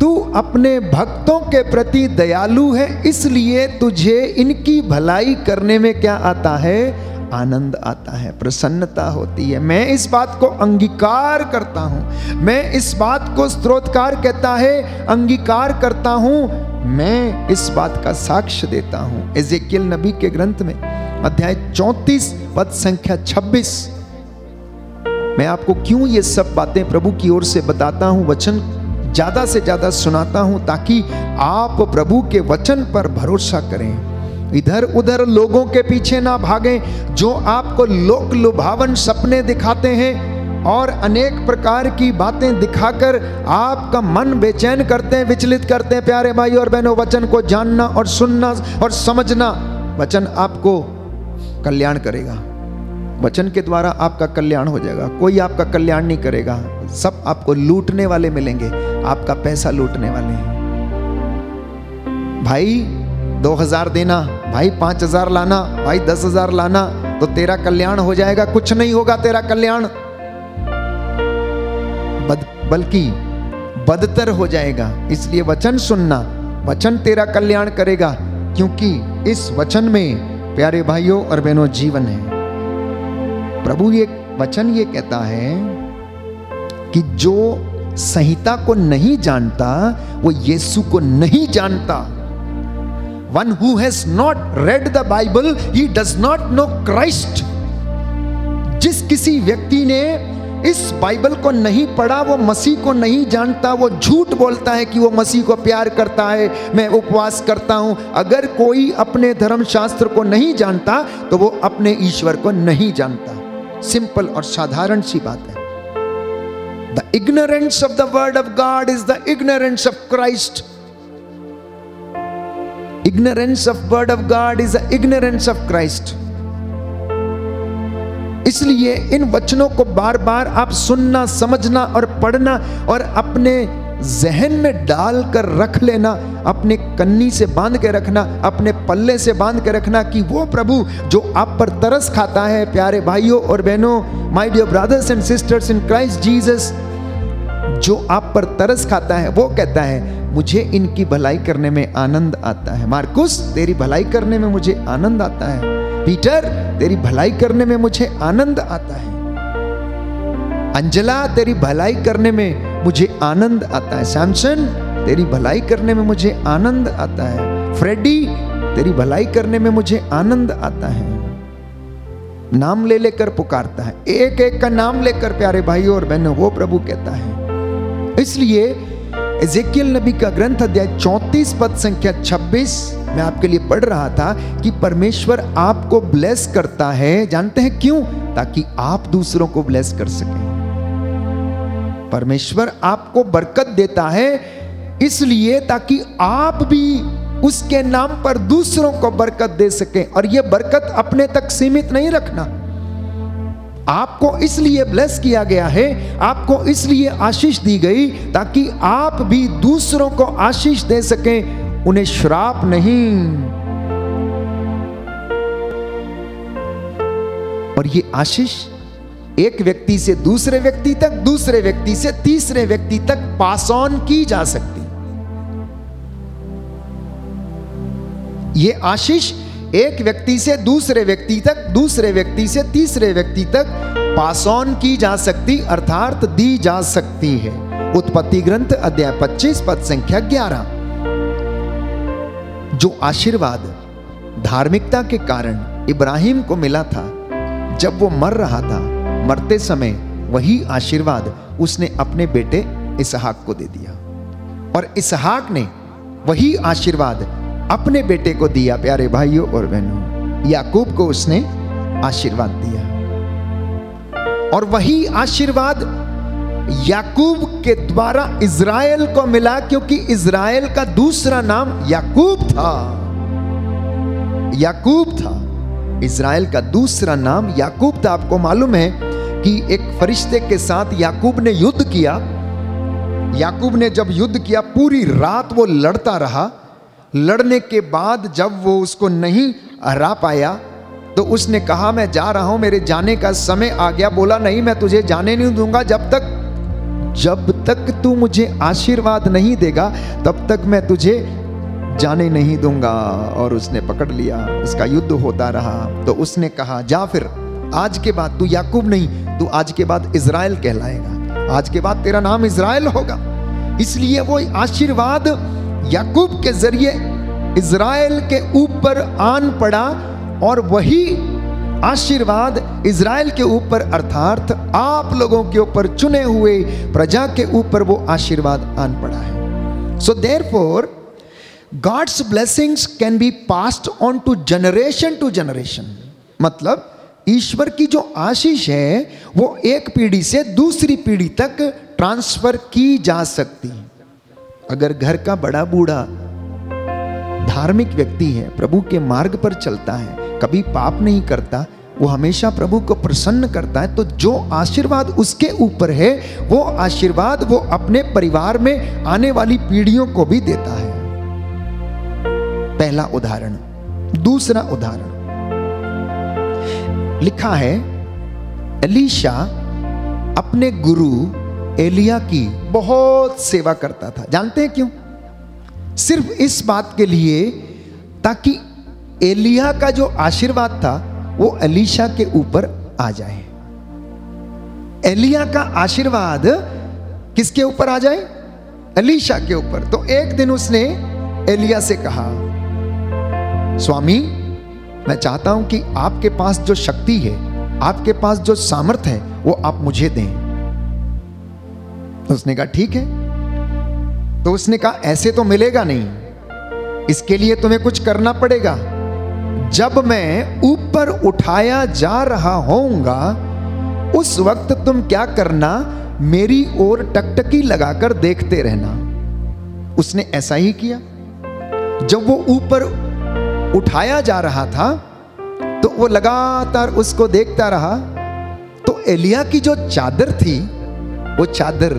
तू अपने भक्तों के प्रति दयालु है, इसलिए तुझे इनकी भलाई करने में क्या आता है? आनंद आता है, प्रसन्नता होती है। मैं इस बात को अंगीकार करता हूं, मैं इस बात को स्तोत्रकार कहता है अंगीकार करता हूं, मैं इस बात का साक्ष्य देता हूं। एजेकियल नबी के ग्रंथ में अध्याय 34 पद संख्या 26। मैं आपको क्यों ये सब बातें प्रभु की ओर से बताता हूं, वचन ज्यादा से ज्यादा सुनाता हूं, ताकि आप प्रभु के वचन पर भरोसा करें, इधर उधर लोगों के पीछे ना भागें जो आपको लोक लुभावन सपने दिखाते हैं और अनेक प्रकार की बातें दिखाकर आपका मन बेचैन करते हैं, विचलित करते हैं। प्यारे भाई और बहनों, वचन को जानना और सुनना और समझना, वचन आपको कल्याण करेगा, वचन के द्वारा आपका कल्याण हो जाएगा। कोई आपका कल्याण नहीं करेगा, सब आपको लूटने वाले मिलेंगे, आपका पैसा लूटने वाले हैं। भाई 2000 देना, भाई 5000 लाना, भाई 10,000 लाना, तो तेरा कल्याण हो जाएगा। कुछ नहीं होगा तेरा कल्याण, बल्कि बदतर हो जाएगा। इसलिए वचन सुनना, वचन तेरा कल्याण करेगा, क्योंकि इस वचन में प्यारे भाइयों और बहनों जीवन है। प्रभु ये वचन ये कहता है कि जो संहिता को नहीं जानता वो यीशु को नहीं जानता। One who has not read the Bible, he does not know Christ. जिस किसी व्यक्ति ने इस बाइबल को नहीं पढ़ा वो मसीह को नहीं जानता। वो झूठ बोलता है कि वो मसीह को प्यार करता है, मैं उपवास करता हूं। अगर कोई अपने धर्मशास्त्र को नहीं जानता तो वो अपने ईश्वर को नहीं जानता। सिंपल और साधारण सी बात है। The ignorance of the word of God is the ignorance of Christ. Ignorance of word of God is the ignorance of Christ. इसलिए इन वचनों को बार बार आप सुनना, समझना और पढ़ना और अपने जहन में डाल कर रख लेना, अपने कन्नी से बांध के रखना, अपने पल्ले से बांध के रखना कि वो प्रभु जो आप पर तरस खाता है। प्यारे भाइयों और बहनों, my dear brothers and sisters in Christ Jesus, जो आप पर तरस खाता है वो कहता है मुझे इनकी भलाई करने में आनंद आता है। मार्कुस, तेरी भलाई करने में मुझे आनंद आता है। पीटर, तेरी भलाई करने में मुझे आनंद आता है। अंजला, तेरी भलाई करने में मुझे आनंद आता है। सैमसन, तेरी भलाई करने में मुझे आनंद आता है। फ्रेडी, तेरी भलाई करने में मुझे आनंद आता है। नाम ले लेकर पुकारता है, एक एक का नाम लेकर प्यारे भाइयों और बहनों वो प्रभु कहता है। इसलिए एजेकियल नबी का ग्रंथ अध्याय 34 पद संख्या 26 मैं आपके लिए पढ़ रहा था कि परमेश्वर आपको ब्लेस करता है। जानते हैं क्यों? ताकि आप दूसरों को ब्लेस कर सकें। परमेश्वर आपको बरकत देता है इसलिए ताकि आप भी उसके नाम पर दूसरों को बरकत दे सकें। और यह बरकत अपने तक सीमित नहीं रखना। आपको इसलिए ब्लेस किया गया है, आपको इसलिए आशीष दी गई ताकि आप भी दूसरों को आशीष दे सकें, उन्हें श्राप नहीं। और ये आशीष एक व्यक्ति से दूसरे व्यक्ति तक, दूसरे व्यक्ति से तीसरे व्यक्ति तक पास ऑन की जा सकती। ये आशीष एक व्यक्ति से दूसरे व्यक्ति तक, दूसरे व्यक्ति से तीसरे व्यक्ति तक पास ऑन की जा सकती, अर्थात दी जा सकती है। उत्पत्ति ग्रंथ अध्याय 25 पद संख्या 11। जो आशीर्वाद धार्मिकता के कारण इब्राहिम को मिला था, जब वो मर रहा था, मरते समय वही आशीर्वाद उसने अपने बेटे इसहाक को दे दिया, और इसहाक ने वही आशीर्वाद अपने बेटे को दिया। प्यारे भाइयों और बहनों, याकूब को उसने आशीर्वाद दिया, और वही आशीर्वाद याकूब के द्वारा इज़राइल को मिला, क्योंकि इज़राइल का दूसरा नाम याकूब था। याकूब था, इज़राइल का दूसरा नाम याकूब था। आपको मालूम है कि एक फरिश्ते के साथ याकूब ने युद्ध किया। याकूब ने जब युद्ध किया, पूरी रात वो लड़ता रहा। लड़ने के बाद जब वो उसको नहीं हरा पाया, तो उसने कहा मैं जा रहा हूं, मेरे जाने का समय आ गया। बोला नहीं, मैं तुझे जाने नहीं दूंगा, जब तक तू मुझे आशीर्वाद नहीं देगा तब तक मैं तुझे जाने नहीं दूंगा। और उसने पकड़ लिया, उसका युद्ध होता रहा। तो उसने कहा जा फिर, आज के बाद तू याकूब नहीं, तू आज के बाद इज़राइल कहलाएगा, आज के बाद तेरा नाम इज़राइल होगा। इसलिए वो आशीर्वाद याकूब के जरिए इज़राइल के ऊपर आन पड़ा, और वही आशीर्वाद इज़राइल के ऊपर अर्थात आप लोगों के ऊपर, चुने हुए प्रजा के ऊपर वो आशीर्वाद आन पड़ा है। So therefore God's blessings can be passed on to generation. मतलब ईश्वर की जो आशीष है वो एक पीढ़ी से दूसरी पीढ़ी तक ट्रांसफर की जा सकती है। अगर घर का बड़ा बूढ़ा धार्मिक व्यक्ति है, प्रभु के मार्ग पर चलता है, कभी पाप नहीं करता, वो हमेशा प्रभु को प्रसन्न करता है, तो जो आशीर्वाद उसके ऊपर है वो आशीर्वाद वो अपने परिवार में आने वाली पीढ़ियों को भी देता है। पहला उदाहरण। दूसरा उदाहरण लिखा है, एलीशा अपने गुरु एलिया की बहुत सेवा करता था। जानते हैं क्यों? सिर्फ इस बात के लिए ताकि एलिया का जो आशीर्वाद था वो एलीशा के ऊपर आ जाए। एलिया का आशीर्वाद किसके ऊपर आ जाए? एलीशा के ऊपर। तो एक दिन उसने एलिया से कहा, स्वामी मैं चाहता हूं कि आपके पास जो शक्ति है, आपके पास जो सामर्थ्य है, वो आप मुझे दें। उसने कहा ठीक है। तो उसने कहा ऐसे तो मिलेगा नहीं, इसके लिए तुम्हें कुछ करना पड़ेगा। जब मैं ऊपर उठाया जा रहा होऊंगा, उस वक्त तुम क्या करना, मेरी ओर टकटकी लगाकर देखते रहना। उसने ऐसा ही किया। जब वो ऊपर उठाया जा रहा था तो वो लगातार उसको देखता रहा। तो एलिया की जो चादर थी, वो चादर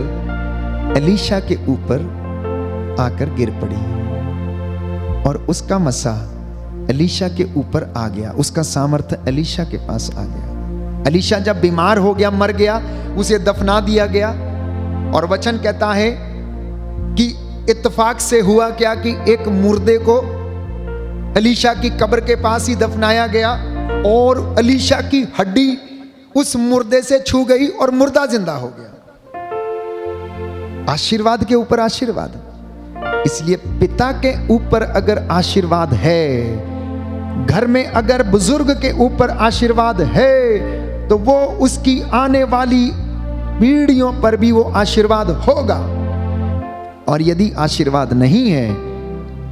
एलीशा के ऊपर आकर गिर पड़ी, और उसका मसा एलीशा के ऊपर आ गया, उसका सामर्थ्य एलीशा के पास आ गया। एलीशा जब बीमार हो गया, मर गया, उसे दफना दिया गया। और वचन कहता है कि इत्तेफाक से हुआ क्या कि एक मुर्दे को एलीशा की कब्र के पास ही दफनाया गया, और एलीशा की हड्डी उस मुर्दे से छू गई और मुर्दा जिंदा हो गया। आशीर्वाद के ऊपर आशीर्वाद। इसलिए पिता के ऊपर अगर आशीर्वाद है, घर में अगर बुजुर्ग के ऊपर आशीर्वाद है, तो वो उसकी आने वाली पीढ़ियों पर भी वो आशीर्वाद होगा। और यदि आशीर्वाद नहीं है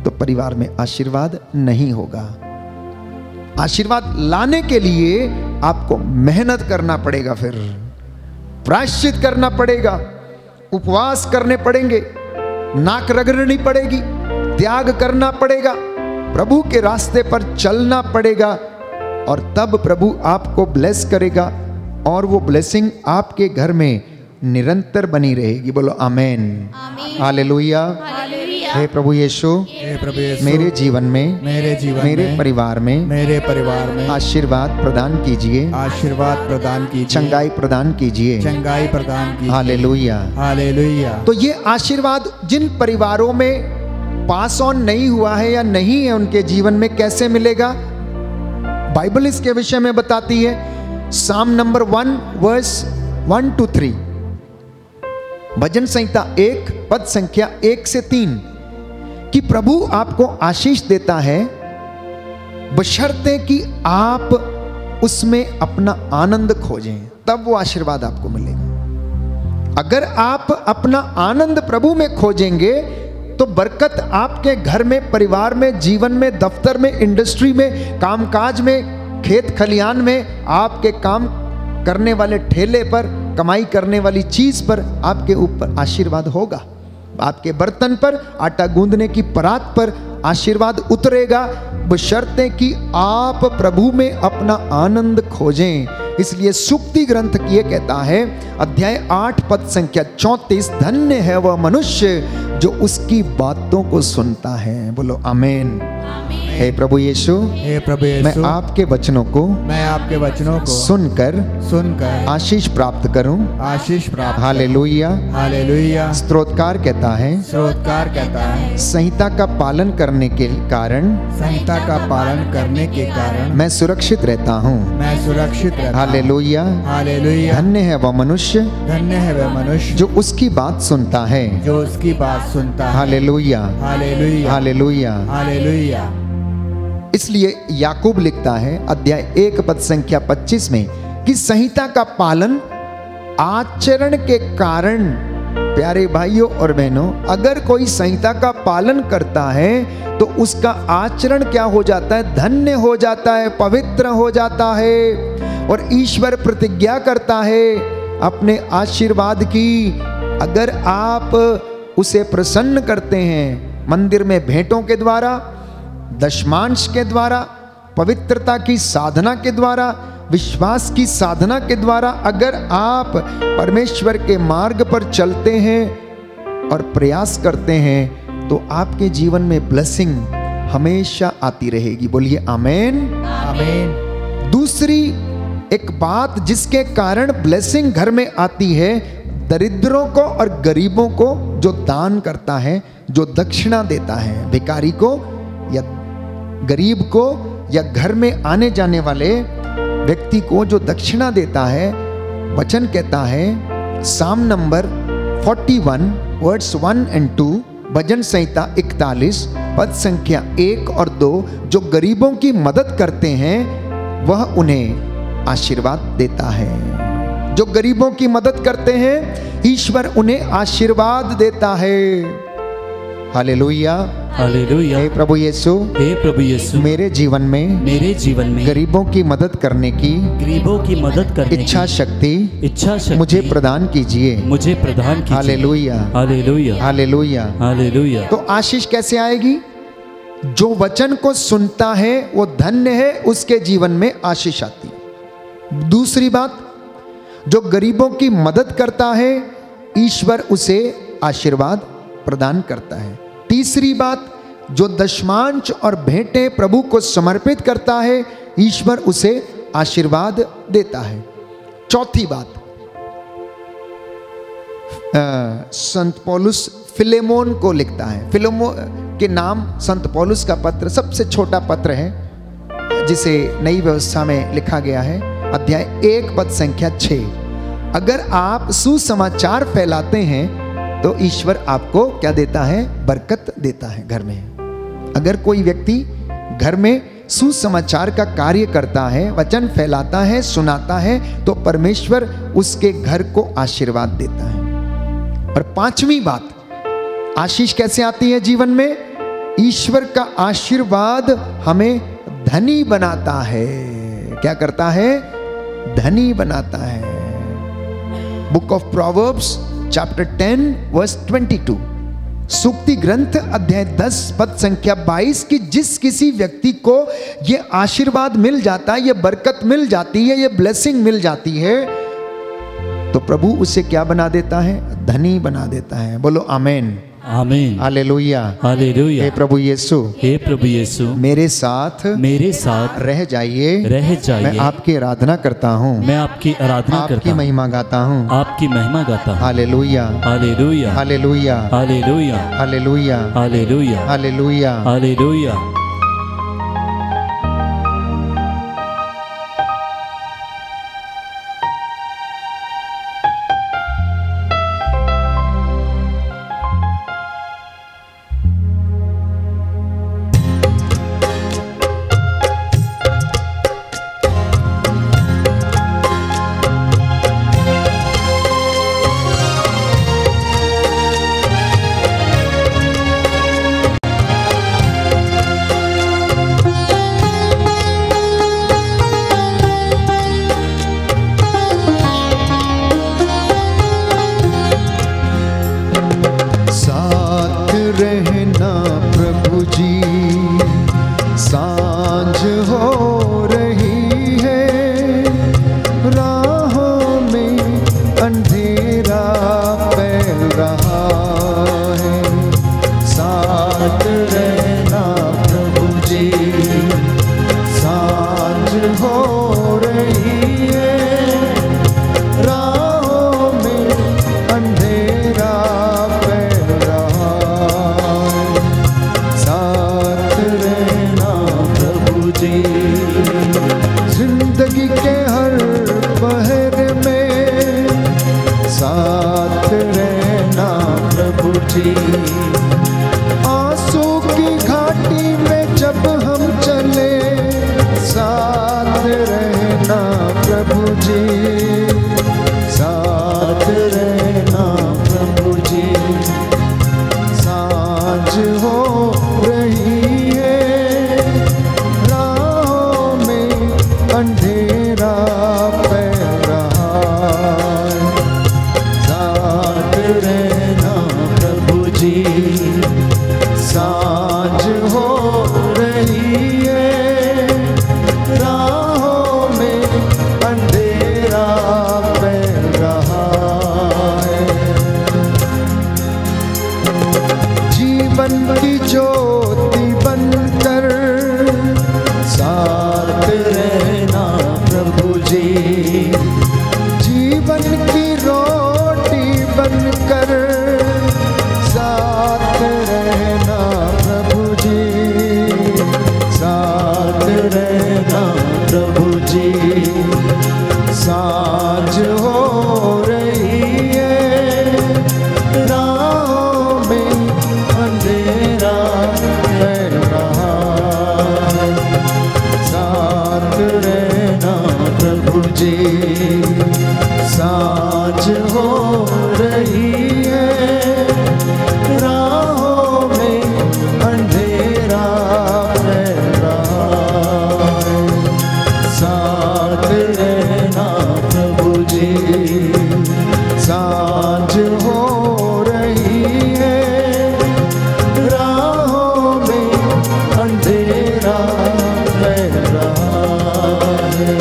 तो परिवार में आशीर्वाद नहीं होगा। आशीर्वाद लाने के लिए आपको मेहनत करना पड़ेगा, फिर प्रायश्चित करना पड़ेगा, उपवास करने पड़ेंगे, नाक रगड़नी पड़ेगी, त्याग करना पड़ेगा, प्रभु के रास्ते पर चलना पड़ेगा, और तब प्रभु आपको ब्लेस करेगा, और वो ब्लेसिंग आपके घर में निरंतर बनी रहेगी। बोलो आमेन, हालेलुया। हे प्रभु यीशु, मेरे जीवन में, मेरे परिवार में आशीर्वाद प्रदान कीजिए, चंगाई प्रदान कीजिए, हालेलुया, हालेलुया। तो ये आशीर्वाद जिन परिवारों में पास ऑन नहीं हुआ है या नहीं है, उनके जीवन में कैसे मिलेगा? बाइबल इसके विषय में बताती है। साम नंबर 1 वर्स 1 to 3, भजन संहिता 1 पद संख्या 1 से 3। कि प्रभु आपको आशीष देता है बशर्ते कि आप उसमें अपना आनंद खोजें, तब वो आशीर्वाद आपको मिलेगा। अगर आप अपना आनंद प्रभु में खोजेंगे तो बरकत आपके घर में, परिवार में, जीवन में, दफ्तर में, इंडस्ट्री में, कामकाज में, खेत खलियान में, आपके काम करने वाले ठेले पर, कमाई करने वाली चीज पर आपके ऊपर आशीर्वाद होगा। आपके बर्तन पर, आटा गूंदने की परात पर आशीर्वाद उतरेगा, बशर्ते कि आप प्रभु में अपना आनंद खोजें। इसलिए सूक्ति ग्रंथ ये कहता है, अध्याय 8 पद संख्या 34, धन्य है वह मनुष्य जो उसकी बातों को सुनता है। बोलो आमीन। हे प्रभु यीशु, हे प्रभु यीशु, मैं आपके वचनों को सुनकर आशीष प्राप्त करूं। आशीष प्राप्त। Hallelujah, hallelujah. स्तोत्रकार कहता है, संहिता का पालन करने के कारण, मैं सुरक्षित रहता हूँ। Hallelujah, hallelujah. धन्य है वह मनुष्य, जो उसकी बात सुनता है। Hallelujah, hallelujah, hallelujah, hallelujah. इसलिए याकूब लिखता है अध्याय 1 पद संख्या 25 में कि संहिता का पालन आचरण के कारण, प्यारे भाइयों और बहनों, अगर कोई संहिता का पालन करता है तो उसका आचरण क्या हो जाता है? धन्य हो जाता है, पवित्र हो जाता है। और ईश्वर प्रतिज्ञा करता है अपने आशीर्वाद की। अगर आप उसे प्रसन्न करते हैं मंदिर में भेंटों के द्वारा, दशमांश के द्वारा, पवित्रता की साधना के द्वारा, विश्वास की साधना के द्वारा, अगर आप परमेश्वर के मार्ग पर चलते हैं और प्रयास करते हैं तो आपके जीवन में ब्लेसिंग हमेशा आती रहेगी। बोलिए आमीन, आमीन। दूसरी एक बात जिसके कारण ब्लेसिंग घर में आती है, दरिद्रों को और गरीबों को जो दान करता है, जो दक्षिणा देता है, भिखारी को या गरीब को या घर में आने जाने वाले व्यक्ति को जो दक्षिणा देता है, वचन कहता है साम नंबर 41 वर्ड्स 1 और 2, भजन संहिता 41 पद संख्या 1 और 2, जो गरीबों की मदद करते हैं वह उन्हें आशीर्वाद देता है। जो गरीबों की मदद करते हैं ईश्वर उन्हें आशीर्वाद देता है। Hallelujah, hallelujah. हे प्रभु यीशु, हे प्रभु यीशु, मेरे जीवन में गरीबों की मदद करने की इच्छा शक्ति मुझे प्रदान कीजिए। Hallelujah, hallelujah, hallelujah, hallelujah. तो आशीष कैसे आएगी? जो वचन को सुनता है वो धन्य है, उसके जीवन में आशीष आती है। दूसरी बात, जो गरीबों की मदद करता है ईश्वर उसे आशीर्वाद प्रदान करता है। तीसरी बात, जो दशमांश और भेंटें प्रभु को समर्पित करता है ईश्वर उसे आशीर्वाद देता है। चौथी बात, संत पौलुस फिलेमोन को लिखता है। फिलेमोन के नाम संत पौलुस का पत्र सबसे छोटा पत्र है जिसे नई व्यवस्था में लिखा गया है। अध्याय 1 पद संख्या 6, अगर आप सुसमाचार फैलाते हैं तो ईश्वर आपको क्या देता है? बरकत देता है घर में। अगर कोई व्यक्ति घर में सुसमाचार का कार्य करता है, वचन फैलाता है, सुनाता है, तो परमेश्वर उसके घर को आशीर्वाद देता है। और पांचवी बात, आशीष कैसे आती है जीवन में? ईश्वर का आशीर्वाद हमें धनी बनाता है। क्या करता है? धनी बनाता है। Book of Proverbs chapter 10 verse 22, सूक्ति ग्रंथ अध्याय 10 पद संख्या 22 की जिस किसी व्यक्ति को ये आशीर्वाद मिल जाता है, ये बरकत मिल जाती है, ये ब्लेसिंग मिल जाती है, तो प्रभु उसे क्या बना देता है? धनी बना देता है। बोलो आमीन, आमीन, हालेलुया, हालेलुया। हे प्रभु यीशु, हे प्रभु यीशु, मेरे साथ रह जाइए, मैं आपकी आराधना करता हूँ, मैं आपकी आराधना करता हूँ, आपकी महिमा गाता हूँ, आपकी महिमा गाता हूँ। Hallelujah, hallelujah, hallelujah, hallelujah, hallelujah, hallelujah, hallelujah, hallelujah. अंधेरा फैल रहा है, साथ रहना प्रभु जी। सांझ हो रही है, राहों में अंधेरा फैल रहा है, साथ रहना प्रभु जी। जिंदगी के हर पहर में साथ रहना प्रभु जी। आंसू की घाटी में जब हम चले, साथ रहना प्रभु जी, साथ रहना प्रभु जी। सांझ हो रही है, राहों में अंधेरा फैल रहा है, साथ रहना प्रभु जी। सांझ हो रही है, राहों में अंधेरा फैल रहा है। जीवन की ज्योति बनकर साथ रहना प्रभु जी। जीवन की रोटी बनकर साथ रहना प्रभु जी, साथ रहना प्रभु जी। सांझ हो रही है, राहों में अंधेरा फैल रहा है, साथ रहना प्रभु जी। सांझ हो रही है, राहों में अंधेरा फैल रहा है, साथ रहना प्रभु जी। सांझ हो रही है, राहों में अंधेरा फैल रहा है।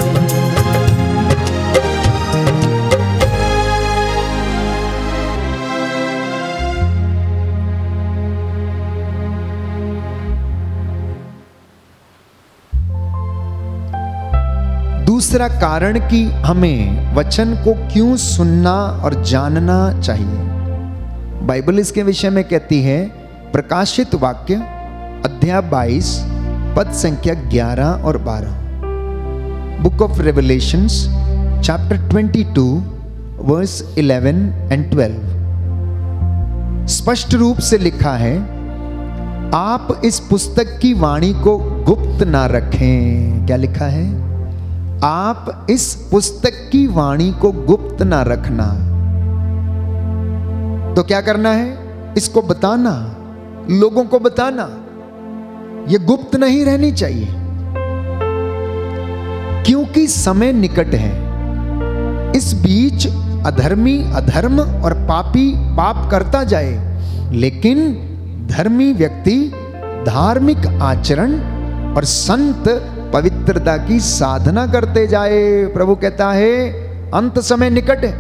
दूसरा कारण कि हमें वचन को क्यों सुनना और जानना चाहिए, बाइबल इसके विषय में कहती है। प्रकाशित वाक्य अध्याय 22 पद संख्या 11 और 12। Book of Revelations chapter 22 verse 11 and 12। स्पष्ट रूप से लिखा है, आप इस पुस्तक की वाणी को गुप्त ना रखें। क्या लिखा है? आप इस पुस्तक की वाणी को गुप्त ना रखना। तो क्या करना है? इसको बताना, लोगों को बताना। यह गुप्त नहीं रहनी चाहिए, क्योंकि समय निकट है। इस बीच अधर्मी अधर्म और पापी पाप करता जाए, लेकिन धर्मी व्यक्ति धार्मिक आचरण और संत पवित्रता की साधना करते जाए। प्रभु कहता है अंत समय निकट है,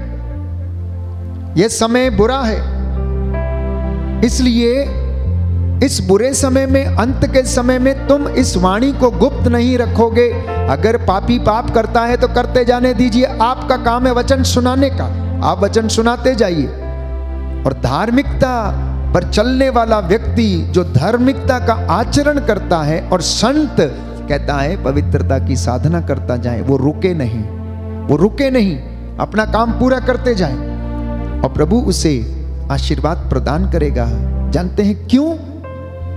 यह समय बुरा है। इसलिए इस बुरे समय में, अंत के समय में तुम इस वाणी को गुप्त नहीं रखोगे। अगर पापी पाप करता है तो करते जाने दीजिए, आपका काम है वचन सुनाने का, आप वचन सुनाते जाइए। और धार्मिकता पर चलने वाला व्यक्ति जो धार्मिकता का आचरण करता है और संत कहता है पवित्रता की साधना करता जाए, वो रुके नहीं, वो रुके नहीं, अपना काम पूरा करते जाए और प्रभु उसे आशीर्वाद प्रदान करेगा। जानते हैं क्यों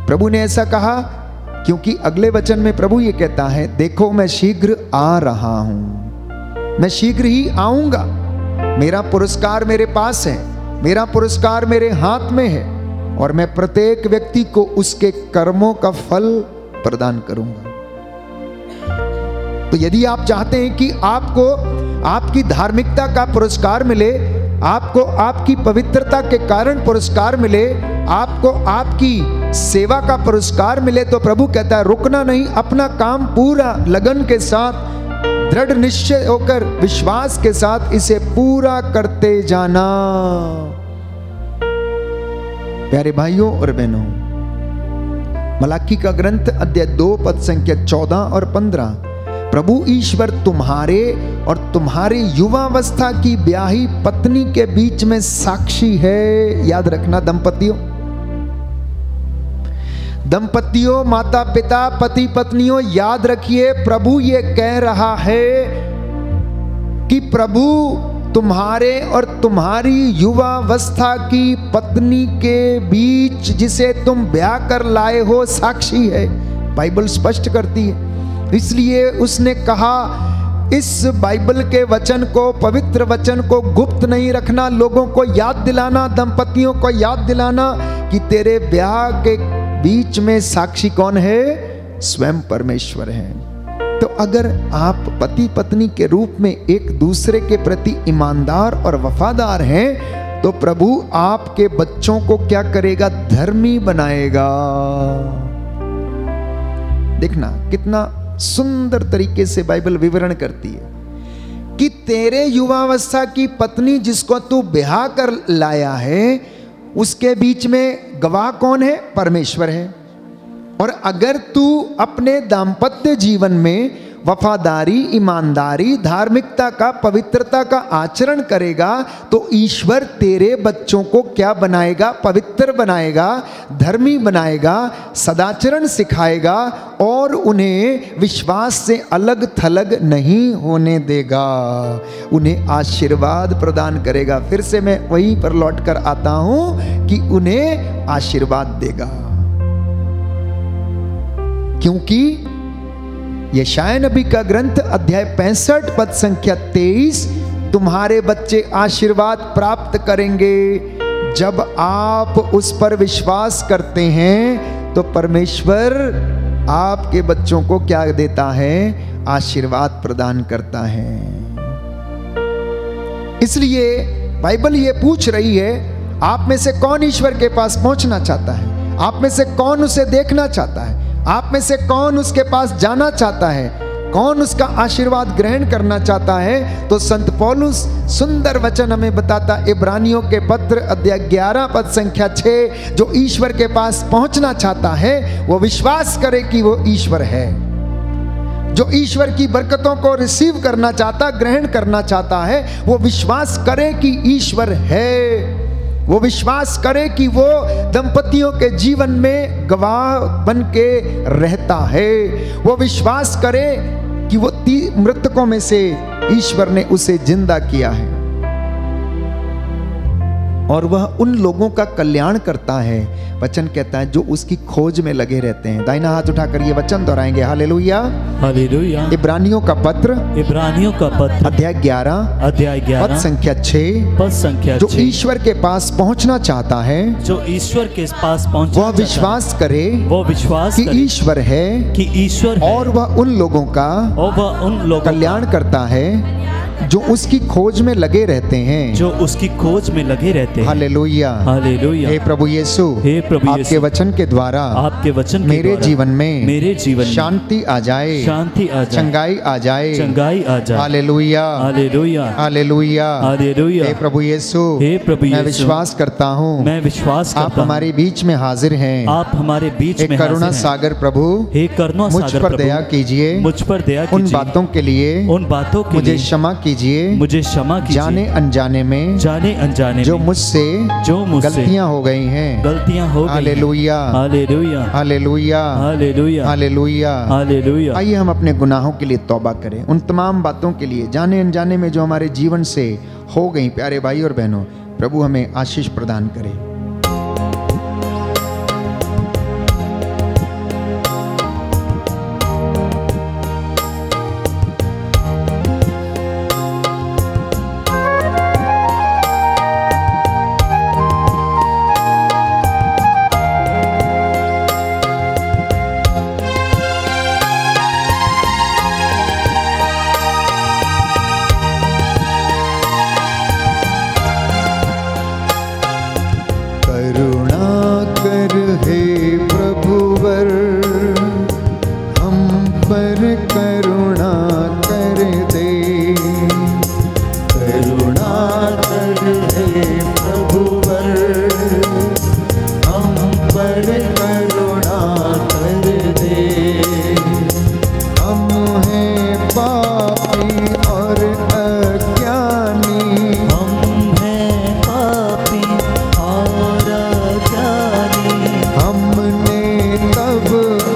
प्रभु ने ऐसा कहा? क्योंकि अगले वचन में प्रभु ये कहता है, देखो मैं शीघ्र आ रहा हूं, मैं शीघ्र ही आऊंगा, मेरा पुरस्कार मेरे पास है, मेरा पुरस्कार मेरे हाथ में है और मैं प्रत्येक व्यक्ति को उसके कर्मों का फल प्रदान करूंगा। तो यदि आप चाहते हैं कि आपको आपकी धार्मिकता का पुरस्कार मिले, आपको आपकी पवित्रता के कारण पुरस्कार मिले, आपको आपकी सेवा का पुरस्कार मिले, तो प्रभु कहता है रुकना नहीं, अपना काम पूरा लगन के साथ दृढ़ निश्चय होकर विश्वास के साथ इसे पूरा करते जाना। प्यारे भाइयों और बहनों, मलाकी का ग्रंथ अध्याय 2 पद संख्या 14 और 15, प्रभु ईश्वर तुम्हारे और तुम्हारी युवावस्था की ब्याही पत्नी के बीच में साक्षी है। याद रखना दंपतियों, माता पिता, पति पत्नियों, याद रखिए प्रभु ये कह रहा है कि प्रभु तुम्हारे और तुम्हारी युवावस्था की पत्नी के बीच जिसे तुम ब्याह कर लाए हो साक्षी है। बाइबल स्पष्ट करती है। इसलिए उसने कहा इस बाइबल के वचन को, पवित्र वचन को गुप्त नहीं रखना, लोगों को याद दिलाना, दंपतियों को याद दिलाना कि तेरे ब्याह के बीच में साक्षी कौन है? स्वयं परमेश्वर है। तो अगर आप पति पत्नी के रूप में एक दूसरे के प्रति ईमानदार और वफादार हैं, तो प्रभु आपके बच्चों को क्या करेगा? धर्मी बनाएगा। देखना कितना सुंदर तरीके से बाइबल विवरण करती है कि तेरे युवावस्था की पत्नी जिसको तू ब्याह कर लाया है, उसके बीच में गवाह कौन है? परमेश्वर है। और अगर तू अपने दाम्पत्य जीवन में वफादारी, ईमानदारी, धार्मिकता का, पवित्रता का आचरण करेगा तो ईश्वर तेरे बच्चों को क्या बनाएगा? पवित्र बनाएगा, धर्मी बनाएगा, सदाचरण सिखाएगा और उन्हें विश्वास से अलग थलग नहीं होने देगा, उन्हें आशीर्वाद प्रदान करेगा। फिर से मैं वहीं पर लौट कर आता हूं कि उन्हें आशीर्वाद देगा, क्योंकि यशायाह नबी का ग्रंथ अध्याय 65 पद संख्या 23, तुम्हारे बच्चे आशीर्वाद प्राप्त करेंगे जब आप उस पर विश्वास करते हैं। तो परमेश्वर आपके बच्चों को क्या देता है? आशीर्वाद प्रदान करता है। इसलिए बाइबल ये पूछ रही है, आप में से कौन ईश्वर के पास पहुंचना चाहता है? आप में से कौन उसे देखना चाहता है? आप में से कौन उसके पास जाना चाहता है? कौन उसका आशीर्वाद ग्रहण करना चाहता है? तो संत पौलुस सुंदर वचन हमें बताता, इब्रानियों के पत्र अध्याय 11 पद संख्या 6, जो ईश्वर के पास पहुंचना चाहता है वो विश्वास करे कि वो ईश्वर है। जो ईश्वर की बरकतों को रिसीव करना चाहता, ग्रहण करना चाहता है, वो विश्वास करे कि ईश्वर है। वो विश्वास करे कि वो दंपतियों के जीवन में गवाह बन के रहता है। वो विश्वास करे कि वो मृतकों में से ईश्वर ने उसे जिंदा किया है और वह उन लोगों का कल्याण करता है। वचन कहता है जो उसकी खोज में लगे रहते हैं। दाहिना हाथ उठाकर ये वचन दोहराएंगे, हालेलुया हालेलुया। इब्रानियों का पत्र अध्याय 11 पद संख्या 6, जो ईश्वर के पास पहुंचना चाहता है, जो ईश्वर के पास पहुंचना वह विश्वास करे, वो विश्वास कि ईश्वर है, कि ईश्वर है, और वह उन लोगों का कल्याण करता है जो उसकी खोज में लगे रहते हैं, जो उसकी खोज में लगे रहते हैं। Hallelujah hallelujah. हे प्रभु यीशु, हे प्रभु आपके वचन के द्वारा, आपके वचन मेरे जीवन में शांति आ जाए, शांति आ जाए, चंगाई आ जाए, चंगाई आ जाए। Hallelujah hallelujah hallelujah hallelujah. हे प्रभु यीशु, हे प्रभु यीशु, मैं विश्वास करता हूँ, मैं विश्वास करता आप हमारे बीच में हाजिर हैं, आप हमारे बीच में करुणा सागर प्रभु, हे करुणा मुझ पर दया कीजिए, मुझ पर दया कीजिए, उन बातों के लिए मुझे क्षमा कीजिए, मुझे क्षमा कीजिए, जाने अनजाने में जो मुझसे गलतियां हो गई हैं, hallelujah hallelujah hallelujah hallelujah hallelujah hallelujah. आइए हम अपने गुनाहों के लिए तौबा करें, उन तमाम बातों के लिए जाने अनजाने में जो हमारे जीवन से हो गई। प्यारे भाई और बहनों, प्रभु हमें आशीष प्रदान करे। हे प्रभुवर, हम पर करुणा कर दे। हम हैं पापी और अज्ञानी, हम हैं पापी और अज्ञानी, हमने तब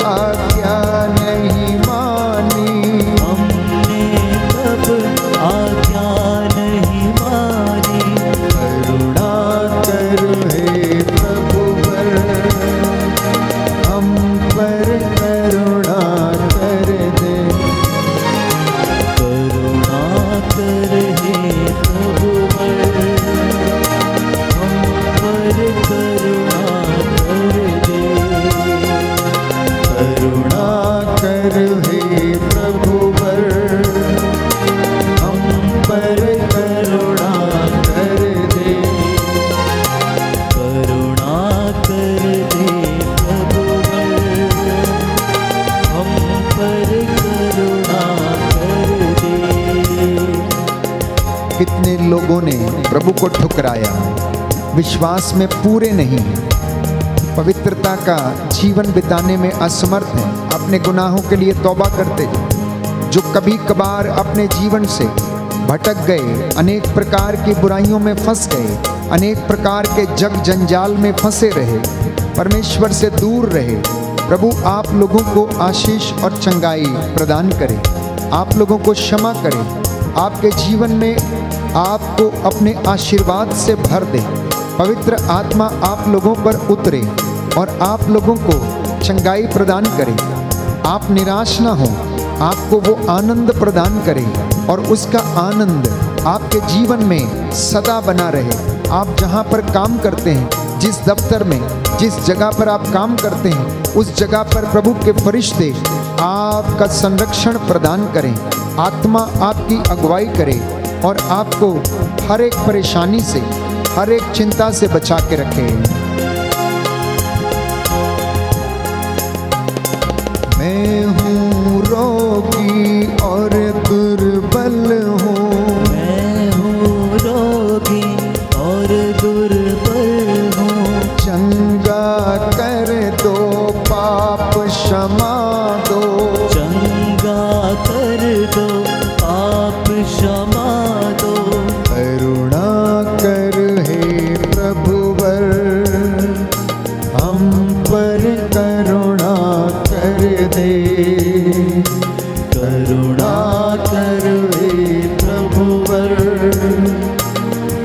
आज्ञा नहीं मानी, हमने तब आज्ञा नहीं मानी। करुणा कर हे प्रभुवर, हम पर करुणा कर दे। करुणा कर हे प्रभुवर, हम पर करुणा कर दे। करुणा कर हे प्रभुवर, हम पर करुणा कर दे। करुणा कर दे प्रभुवर, हम पर करुणा कर दे। कितने लोगों ने प्रभु को ठुकराया, विश्वास में पूरे नहीं हैं, पवित्रता का जीवन बिताने में असमर्थ हैं, अपने गुनाहों के लिए तौबा करते हैं, जो कभी कभार अपने जीवन से भटक गए, अनेक प्रकार की बुराइयों में फंस गए, अनेक प्रकार के जग जंजाल में फंसे रहे, परमेश्वर से दूर रहे। प्रभु आप लोगों को आशीष और चंगाई प्रदान करे, आप लोगों को क्षमा करे, आपके जीवन में आपको अपने आशीर्वाद से भर दे। पवित्र आत्मा आप लोगों पर उतरे और आप लोगों को चंगाई प्रदान करे। आप निराश ना हो, आपको वो आनंद प्रदान करे और उसका आनंद आपके जीवन में सदा बना रहे। आप जहाँ पर काम करते हैं, जिस दफ्तर में, जिस जगह पर आप काम करते हैं, उस जगह पर प्रभु के फरिश्ते आपका संरक्षण प्रदान करें, आत्मा आपकी अगुवाई करे और आपको हर एक परेशानी से, हर एक चिंता से बचा के रखे। मैं हूँ रोगी और दुर्बल हूँ, मैं हूँ रोगी और दुर्बल हूँ, चंगा कर दो, पाप क्षमा दो, चंगा कर दो, पाप क्षमा दो। करुणा कर हे प्रभुवर, हम पर करुणा कर दे। करुणा कर हे प्रभुवर,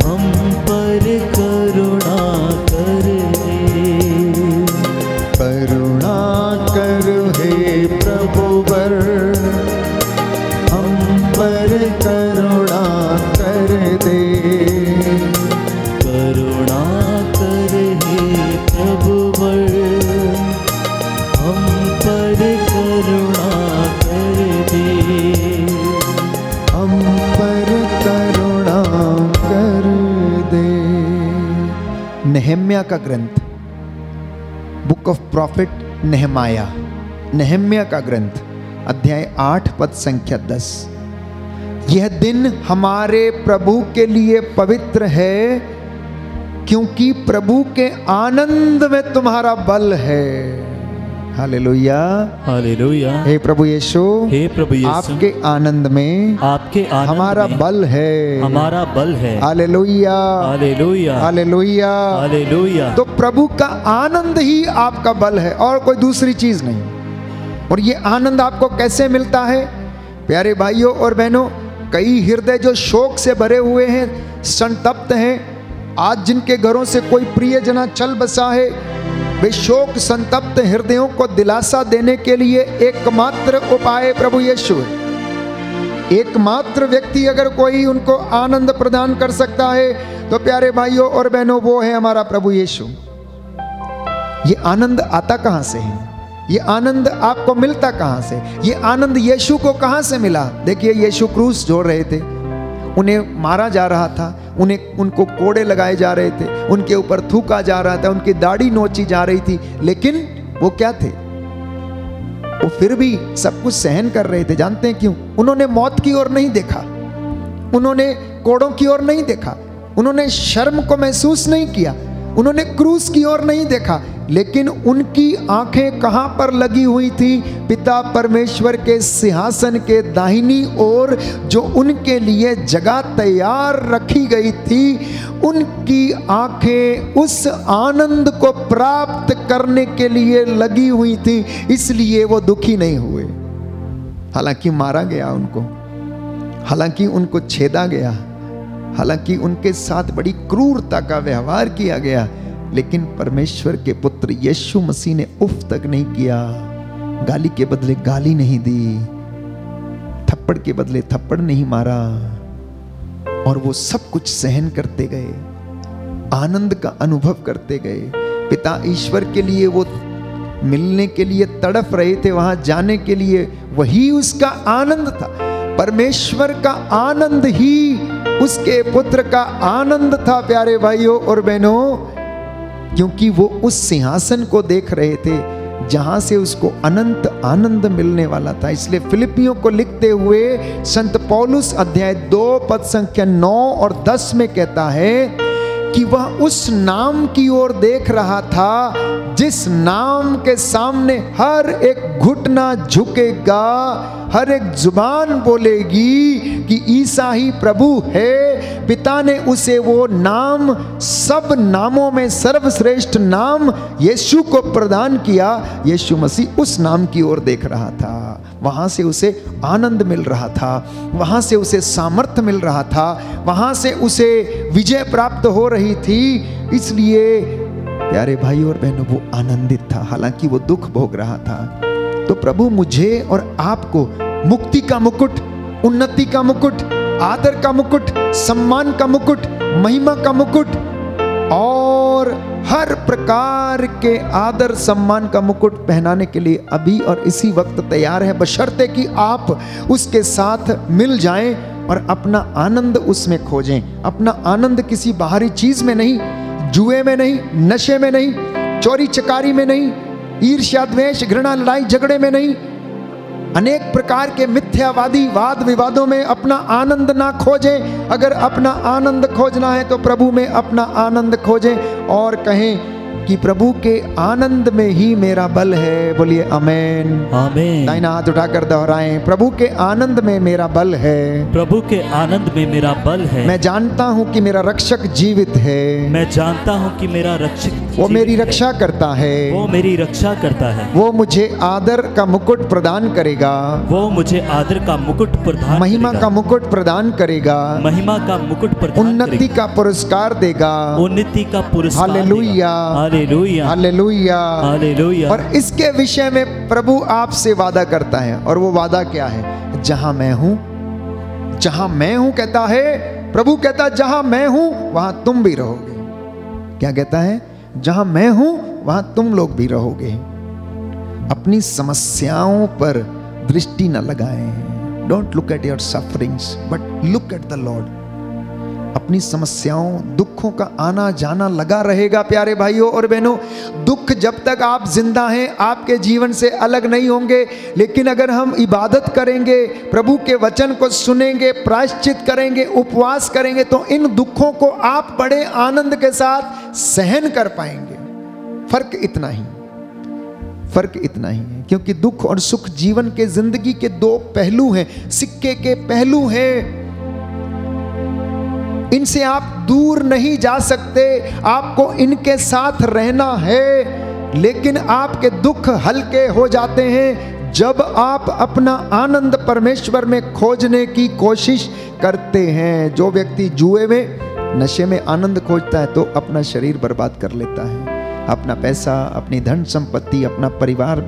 हम पर करुणा कर दे। करुणा कर हे प्रभुवर, हम पर करुणा कर दे। करुणा कर हे प्रभुवर, हम पर करुणा कर दे। हम पर करुणा कर दे। नेहम्या का ग्रंथ, बुक ऑफ प्रॉफिट नेहमाया, नेहम्या का ग्रंथ, अध्याय 8 पद संख्या 10। यह दिन हमारे प्रभु के लिए पवित्र है, क्योंकि प्रभु के आनंद में तुम्हारा बल है। Hallelujah, hallelujah. हे प्रभु यीशु, हे प्रभु यीशु, आपके आनंद में आपके आनंद हमारा में बल है, हमारा बल है। Hallelujah, hallelujah, hallelujah, hallelujah. तो प्रभु का आनंद ही आपका बल है और कोई दूसरी चीज नहीं। और ये आनंद आपको कैसे मिलता है? प्यारे भाइयों और बहनों, कई हृदय जो शोक से भरे हुए हैं, संतप्त हैं, आज जिनके घरों से कोई प्रियजना चल बसा है, वे शोक संतप्त हृदयों को दिलासा देने के लिए एकमात्र उपाय प्रभु यीशु है। एकमात्र व्यक्ति अगर कोई उनको आनंद प्रदान कर सकता है तो प्यारे भाइयों और बहनों, वो है हमारा प्रभु यीशु। ये आनंद आता कहां से है? ये आनंद आपको मिलता कहां से? ये आनंद यीशु को कहां से मिला? देखिए, यीशु क्रूस जोड़ रहे थे, उन्हें मारा जा रहा था, उनको कोड़े लगाए जा रहे थे, उनके ऊपर थूका जा रहा था, उनकी दाढ़ी नोची जा रही थी, लेकिन वो क्या थे? वो फिर भी सब कुछ सहन कर रहे थे। जानते हैं क्यों? उन्होंने मौत की ओर नहीं देखा, उन्होंने कोड़ों की ओर नहीं देखा, उन्होंने शर्म को महसूस नहीं किया, उन्होंने क्रूस की ओर नहीं देखा, लेकिन उनकी आंखें कहां पर लगी हुई थी? पिता परमेश्वर के सिंहासन के दाहिनी ओर, जो उनके लिए जगह तैयार रखी गई थी। उनकी आंखें उस आनंद को प्राप्त करने के लिए लगी हुई थी, इसलिए वो दुखी नहीं हुए। हालांकि मारा गया उनको, हालांकि उनको छेदा गया, हालांकि उनके साथ बड़ी क्रूरता का व्यवहार किया गया, लेकिन परमेश्वर के पुत्र यीशु मसीह ने उफ तक नहीं किया, गाली के बदले गाली नहीं दी, थप्पड़ के बदले थप्पड़ नहीं मारा, और वो सब कुछ सहन करते गए, आनंद का अनुभव करते गए। पिता ईश्वर के लिए वो मिलने के लिए तड़प रहे थे, वहां जाने के लिए, वही उसका आनंद था। परमेश्वर का आनंद ही उसके पुत्र का आनंद था, प्यारे भाइयों और बहनों, क्योंकि वो उस सिंहासन को देख रहे थे जहां से उसको अनंत आनंद मिलने वाला था। इसलिए फिलिपियों को लिखते हुए संत पौलुस अध्याय 2 पद संख्या 9 और 10 में कहता है कि वह उस नाम की ओर देख रहा था जिस नाम के सामने हर एक घुटना झुकेगा, हर एक जुबान बोलेगी कि ईसा ही प्रभु है। पिता ने उसे वो नाम, सब नामों में सर्वश्रेष्ठ नाम यीशु को प्रदान किया। यीशु मसीह उस नाम की ओर देख रहा था, वहां से उसे आनंद मिल रहा था, वहां से उसे सामर्थ्य मिल रहा था, वहां से उसे विजय प्राप्त हो रही थी। इसलिए प्यारे भाई और बहनों, वो आनंदित था, हालांकि वो दुख भोग रहा था। तो प्रभु मुझे और आपको मुक्ति का मुकुट, उन्नति का मुकुट, आदर का मुकुट, सम्मान का मुकुट, महिमा का मुकुट और हर प्रकार के आदर सम्मान का मुकुट पहनाने के लिए अभी और इसी वक्त तैयार है, बशर्ते कि आप उसके साथ मिल जाएं और अपना आनंद उसमें खोजें। अपना आनंद किसी बाहरी चीज में नहीं, जुए में नहीं, नशे में नहीं, चोरी चकारी में नहीं, ईर्ष्या द्वेष घृणा लड़ाई झगड़े में नहीं, अनेक प्रकार के मिथ्यावादी वाद विवादों में अपना आनंद ना खोजें। अगर अपना आनंद खोजना है तो प्रभु में अपना आनंद खोजें और कहें कि प्रभु के आनंद में ही मेरा बल है। बोलिए आमेन, आमेन। दाहिना हाथ उठाकर दोहराएं, प्रभु के आनंद में मेरा बल है, प्रभु के आनंद में मेरा बल है। मैं जानता हूं कि मेरा रक्षक जीवित है, मैं जानता हूं कि मेरा रक्षक वो मेरी रक्षा करता है, वो मेरी रक्षा करता है, वो मुझे आदर का मुकुट प्रदान करेगा, वो मुझे आदर का मुकुट प्रदान महिमा करेगा, का मुकुट प्रदान करेगा, महिमा का मुकुट प्रदान उन्नति करेगा, का पुरस्कार देगा, उन्नति का पुरस्कार हालेलुया, हालेलुया, हालेलुया, हालेलुया। और इसके विषय में प्रभु आपसे वादा करता है, और वो वादा क्या है? जहां मैं हूं, जहां मैं हूं कहता है प्रभु, कहता जहां मैं हूं वहां तुम भी रहोगे। क्या कहता है? जहां मैं हूं वहां तुम लोग भी रहोगे। अपनी समस्याओं पर दृष्टि न लगाएं। Don't look at your sufferings but look at the Lord. अपनी समस्याओं, दुखों का आना जाना लगा रहेगा प्यारे भाइयों और बहनों। दुख जब तक आप जिंदा हैं आपके जीवन से अलग नहीं होंगे, लेकिन अगर हम इबादत करेंगे, प्रभु के वचन को सुनेंगे, प्रायश्चित करेंगे, उपवास करेंगे, तो इन दुखों को आप बड़े आनंद के साथ सहन कर पाएंगे। फर्क इतना ही, फर्क इतना ही है, क्योंकि दुख और सुख जीवन के जिंदगी के दो पहलू हैं, सिक्के के पहलू हैं। इनसे आप दूर नहीं जा सकते, आपको इनके साथ रहना है। लेकिन आपके दुख हल्के हो जाते हैं जब आप अपना आनंद परमेश्वर में खोजने की कोशिश करते हैं। जो व्यक्ति जुए में, नशे में आनंद खोजता है तो अपना शरीर बर्बाद कर लेता है, अपना पैसा, अपनी धन संपत्ति, अपना परिवार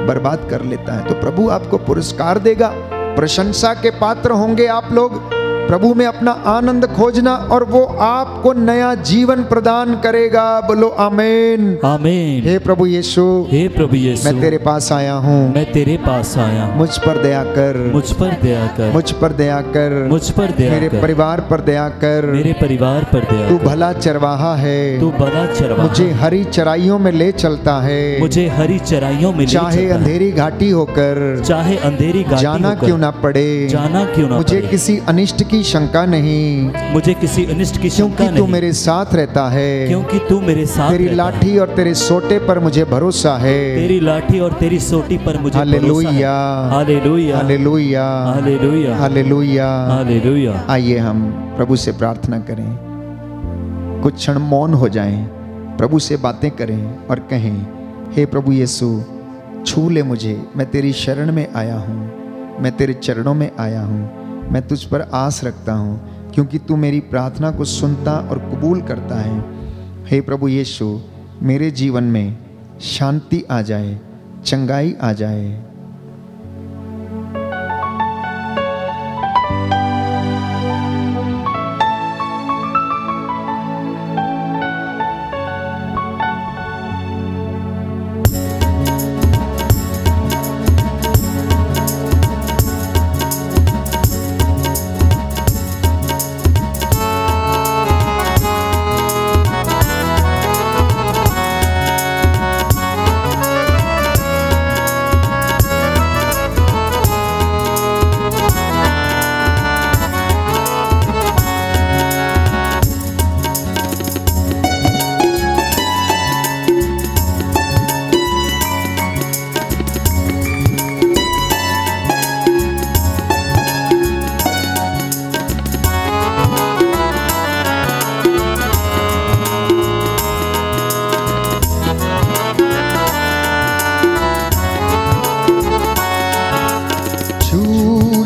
बर्बाद कर लेता है। तो प्रभु आपको पुरस्कार देगा, प्रशंसा के पात्र होंगे आप लोग। प्रभु में अपना आनंद खोजना और वो आपको नया जीवन प्रदान करेगा। बोलो आमीन, आमीन। हे प्रभु यीशु, हे प्रभु यीशु, मैं तेरे पास आया हूँ, मैं तेरे पास आया हूँ। मुझ पर दया कर, मुझ पर दया कर, मुझ पर दया कर, मुझ पर दया मेरे कर, परिवार पर दया कर, मेरे परिवार पर दया कर। तू भला चरवाहा है, तू भला चरवाहा, मुझे हरी चराइयों में ले चलता है, मुझे हरी चराइयों में ले चलता है। चाहे अंधेरी घाटी होकर, चाहे अंधेरी घाटी जाना होकर, क्यों ना पड़े, जाना क्यों ना मुझे पड़े। किसी अनिष्ट की की शंका नहीं, मुझे किसी अनिष्ट की शंका क्योंकि तू नहीं, मेरे साथ रहता है। क्योंकि तू मेरे साथ तेरी रहता है। लाठी और तेरे सोटे पर मुझे भरोसा है। तेरी लाठी और तेरी सोटी पर मुझे भरोसा है। Hallelujah, hallelujah, hallelujah, hallelujah, hallelujah. Hallelujah. आइए हम प्रभु से प्रार्थना करें, कुछ क्षण मौन हो जाएं, प्रभु से बातें करें और कहें, हे प्रभु यीशु, छू ले मुझे, मैं तेरी शरण में आया हूँ, मैं तेरे चरणों में आया हूँ, मैं तुझ पर आस रखता हूँ, क्योंकि तू मेरी प्रार्थना को सुनता और कबूल करता है। हे प्रभु यीशु, मेरे जीवन में शांति आ जाए, चंगाई आ जाए।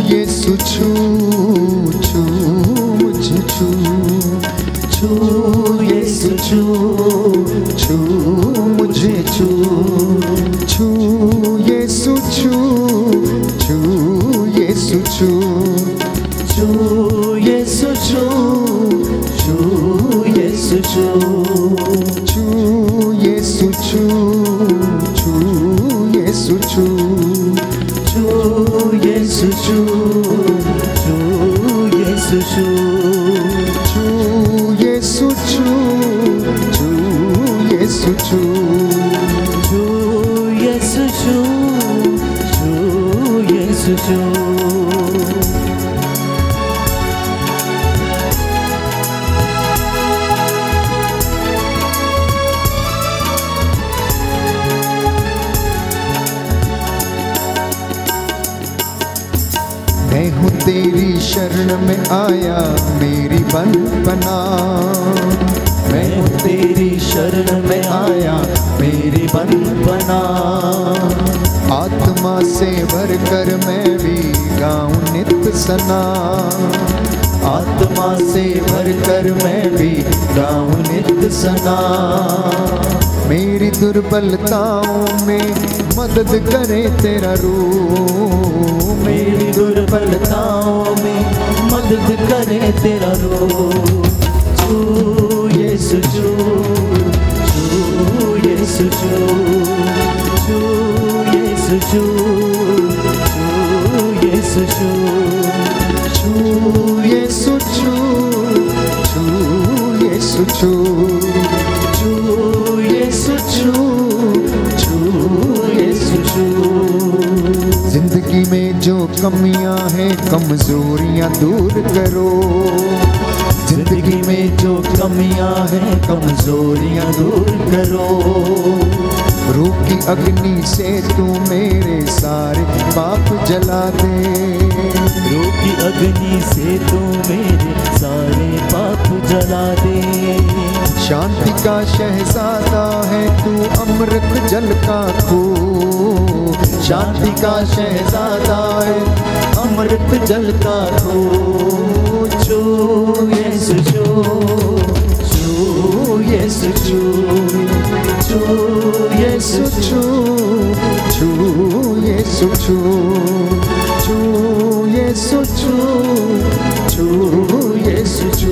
यीशु छू छू मुझे छू छू यीशु छू छू मुझे छू छू यीशु छू छू यीशु छू छू यीशु छू छू यीशु छू छू यीशु छू छू यीशु छू छू यीशु छू छू यीशु छू छू यीशु छू छू यीशु छू छू यीशु छू छू यीशु छू। मैं हूँ तेरी शरण में आया, मेरी बन बना। मैं हूँ तेरी शरण में आया, मेरी बन बना। आत्मा से भरकर मैं भी गाऊं नित्य सना। आत्मा से भरकर मैं भी गाऊं नित्य सना। मेरी दुर्बलताओं में मदद करे तेरा रूह। मेरी दुर्बलताओं में मदद करे तेरा रूह। छू यीशु छू छू यीशु छू छू यीशु छू छू यीशु छू छू यीशु छू छू यीशु छू छू यीशु छू छू यीशु छू। जिंदगी में जो कमियां हैं, कमजोरियां दूर करो। जिंदगी में जो कमियां हैं, कमजोरियां दूर करो। रूह की अग्नि से तू मेरे सारे पाप जला दे। रूह की अग्नि से तू मेरे सारे पाप जला दे। शांति का शहजादा है तू, अमृत जल का खू। शांति का शहजादा है, अमृत जल का खू। छू यीशु छू छू यीशु छू छू यीशु छू छू यीशु छू छू यीशु छू छू यीशु छू।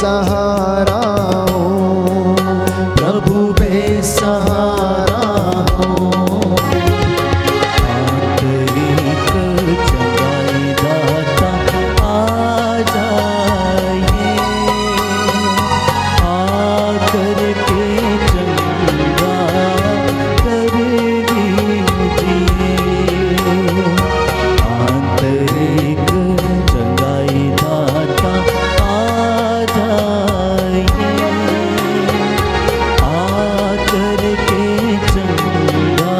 बेसहारा हूँ, प्रभु बेसहारा हूँ। आंतरिक चंगाई दाता आ जाइए, आकर के चंगा कर दीजिए। आंतरिक चंगाई दाता आ जाइए, आकर के चंगा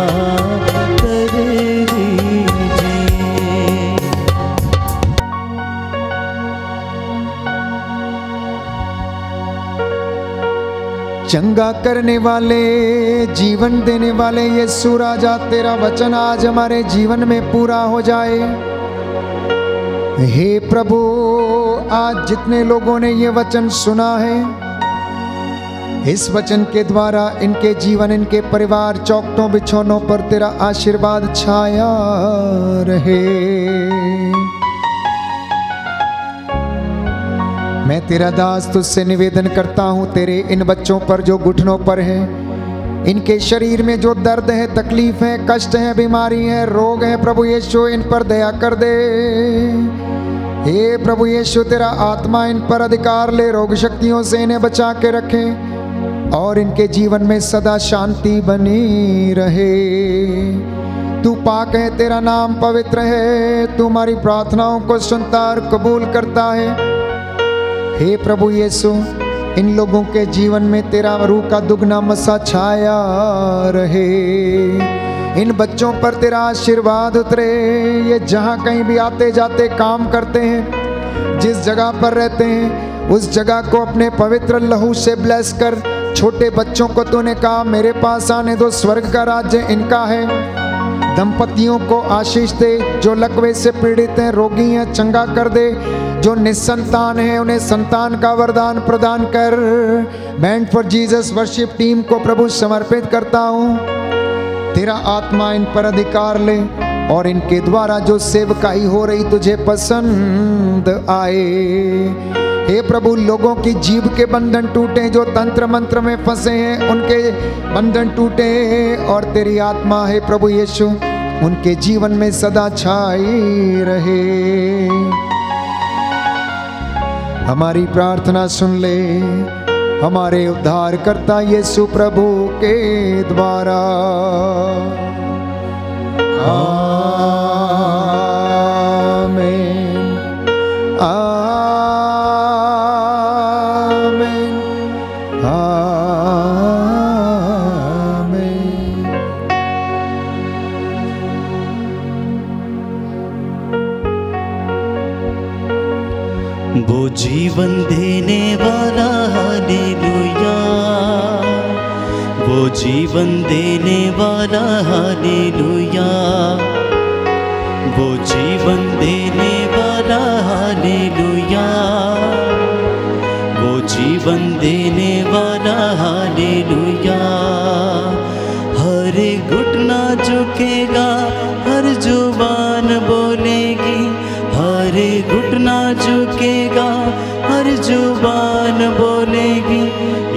कर दीजिए। चंगा करने वाले, जीवन देने वाले यीशु राजा, तेरा वचन आज हमारे जीवन में पूरा हो जाए। हे प्रभु, आज जितने लोगों ने ये वचन सुना है, इस वचन के द्वारा इनके जीवन, इनके परिवार, चौखटों बिछौनों पर तेरा आशीर्वाद छाया रहे। मैं तेरा दास तुझसे निवेदन करता हूँ, तेरे इन बच्चों पर जो घुटनों पर है, इनके शरीर में जो दर्द है, तकलीफ है, कष्ट है, बीमारी है, रोग है, प्रभु यीशु इन पर दया कर दे। हे प्रभु यीशु, तेरा आत्मा इन पर अधिकार ले, रोग शक्तियों से इन्हें बचा के रखे और इनके जीवन में सदा शांति बनी रहे। तू पाक है, तेरा नाम पवित्र है, तू हमारी प्रार्थनाओं को सुनता और कबूल करता है। हे प्रभु यीशु, इन लोगों के जीवन में तेरा रूह का दुगना मसा छाया रहे। इन बच्चों पर तेरा आशीर्वाद उतरे। ये जहाँ कहीं भी आते जाते काम करते हैं, जिस जगह पर रहते हैं, उस जगह को अपने पवित्र लहू से ब्लेस कर। छोटे बच्चों को तूने कहा मेरे पास आने दो, स्वर्ग का राज्य इनका है। दंपतियों को आशीष दे, जो लकवे से पीड़ित हैं, रोगी हैं, चंगा कर दे। जो निसंतान है उन्हें संतान का वरदान प्रदान कर। Band for Jesus worship team को प्रभु समर्पित करता हूँ। तेरा आत्मा इन पर अधिकार ले और इनके द्वारा जो सेवकाई हो रही तुझे पसंद आए। हे प्रभु, लोगों की जीभ के बंधन टूटे, जो तंत्र मंत्र में फंसे हैं उनके बंधन टूटे, और तेरी आत्मा है प्रभु यीशु उनके जीवन में सदा छाई रहे। हमारी प्रार्थना सुन ले हमारे उद्धारकर्ता यीशु प्रभु के द्वारा। आमीन, आमीन, आमीन। वो जीवन देने वाला, हालेलुया। वो जीवन देने वाला, हालेलुया। वो जीवन देने वाला, हालेलुया। वो जीवन देने वाला, हालेलुया। हर घुटना झुकेगा, हर जुबान बोलेगी। हर घुटना झुकेगा, हर जुबान बोलेगी,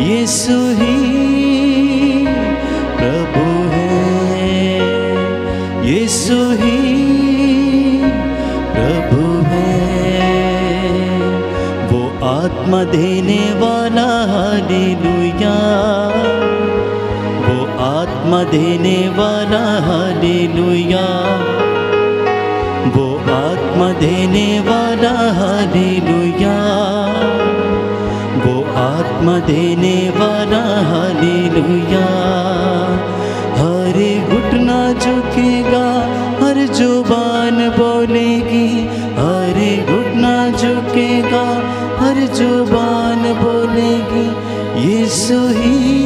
यीशु ही प्रभु है, यीशु ही प्रभु है। वो आत्मा देने वाला, हालेलुया। वो आत्मा देने वाला, हालेलुया। वो आत्मा देने वाला, हालेलुया। वो आत्मा देने वाला, हालेलुया। हर घुटना झुकेगा, हर जुबान बोलेगी। हर घुटना झुकेगा, हर जुबान बोलेगी, यीशु ही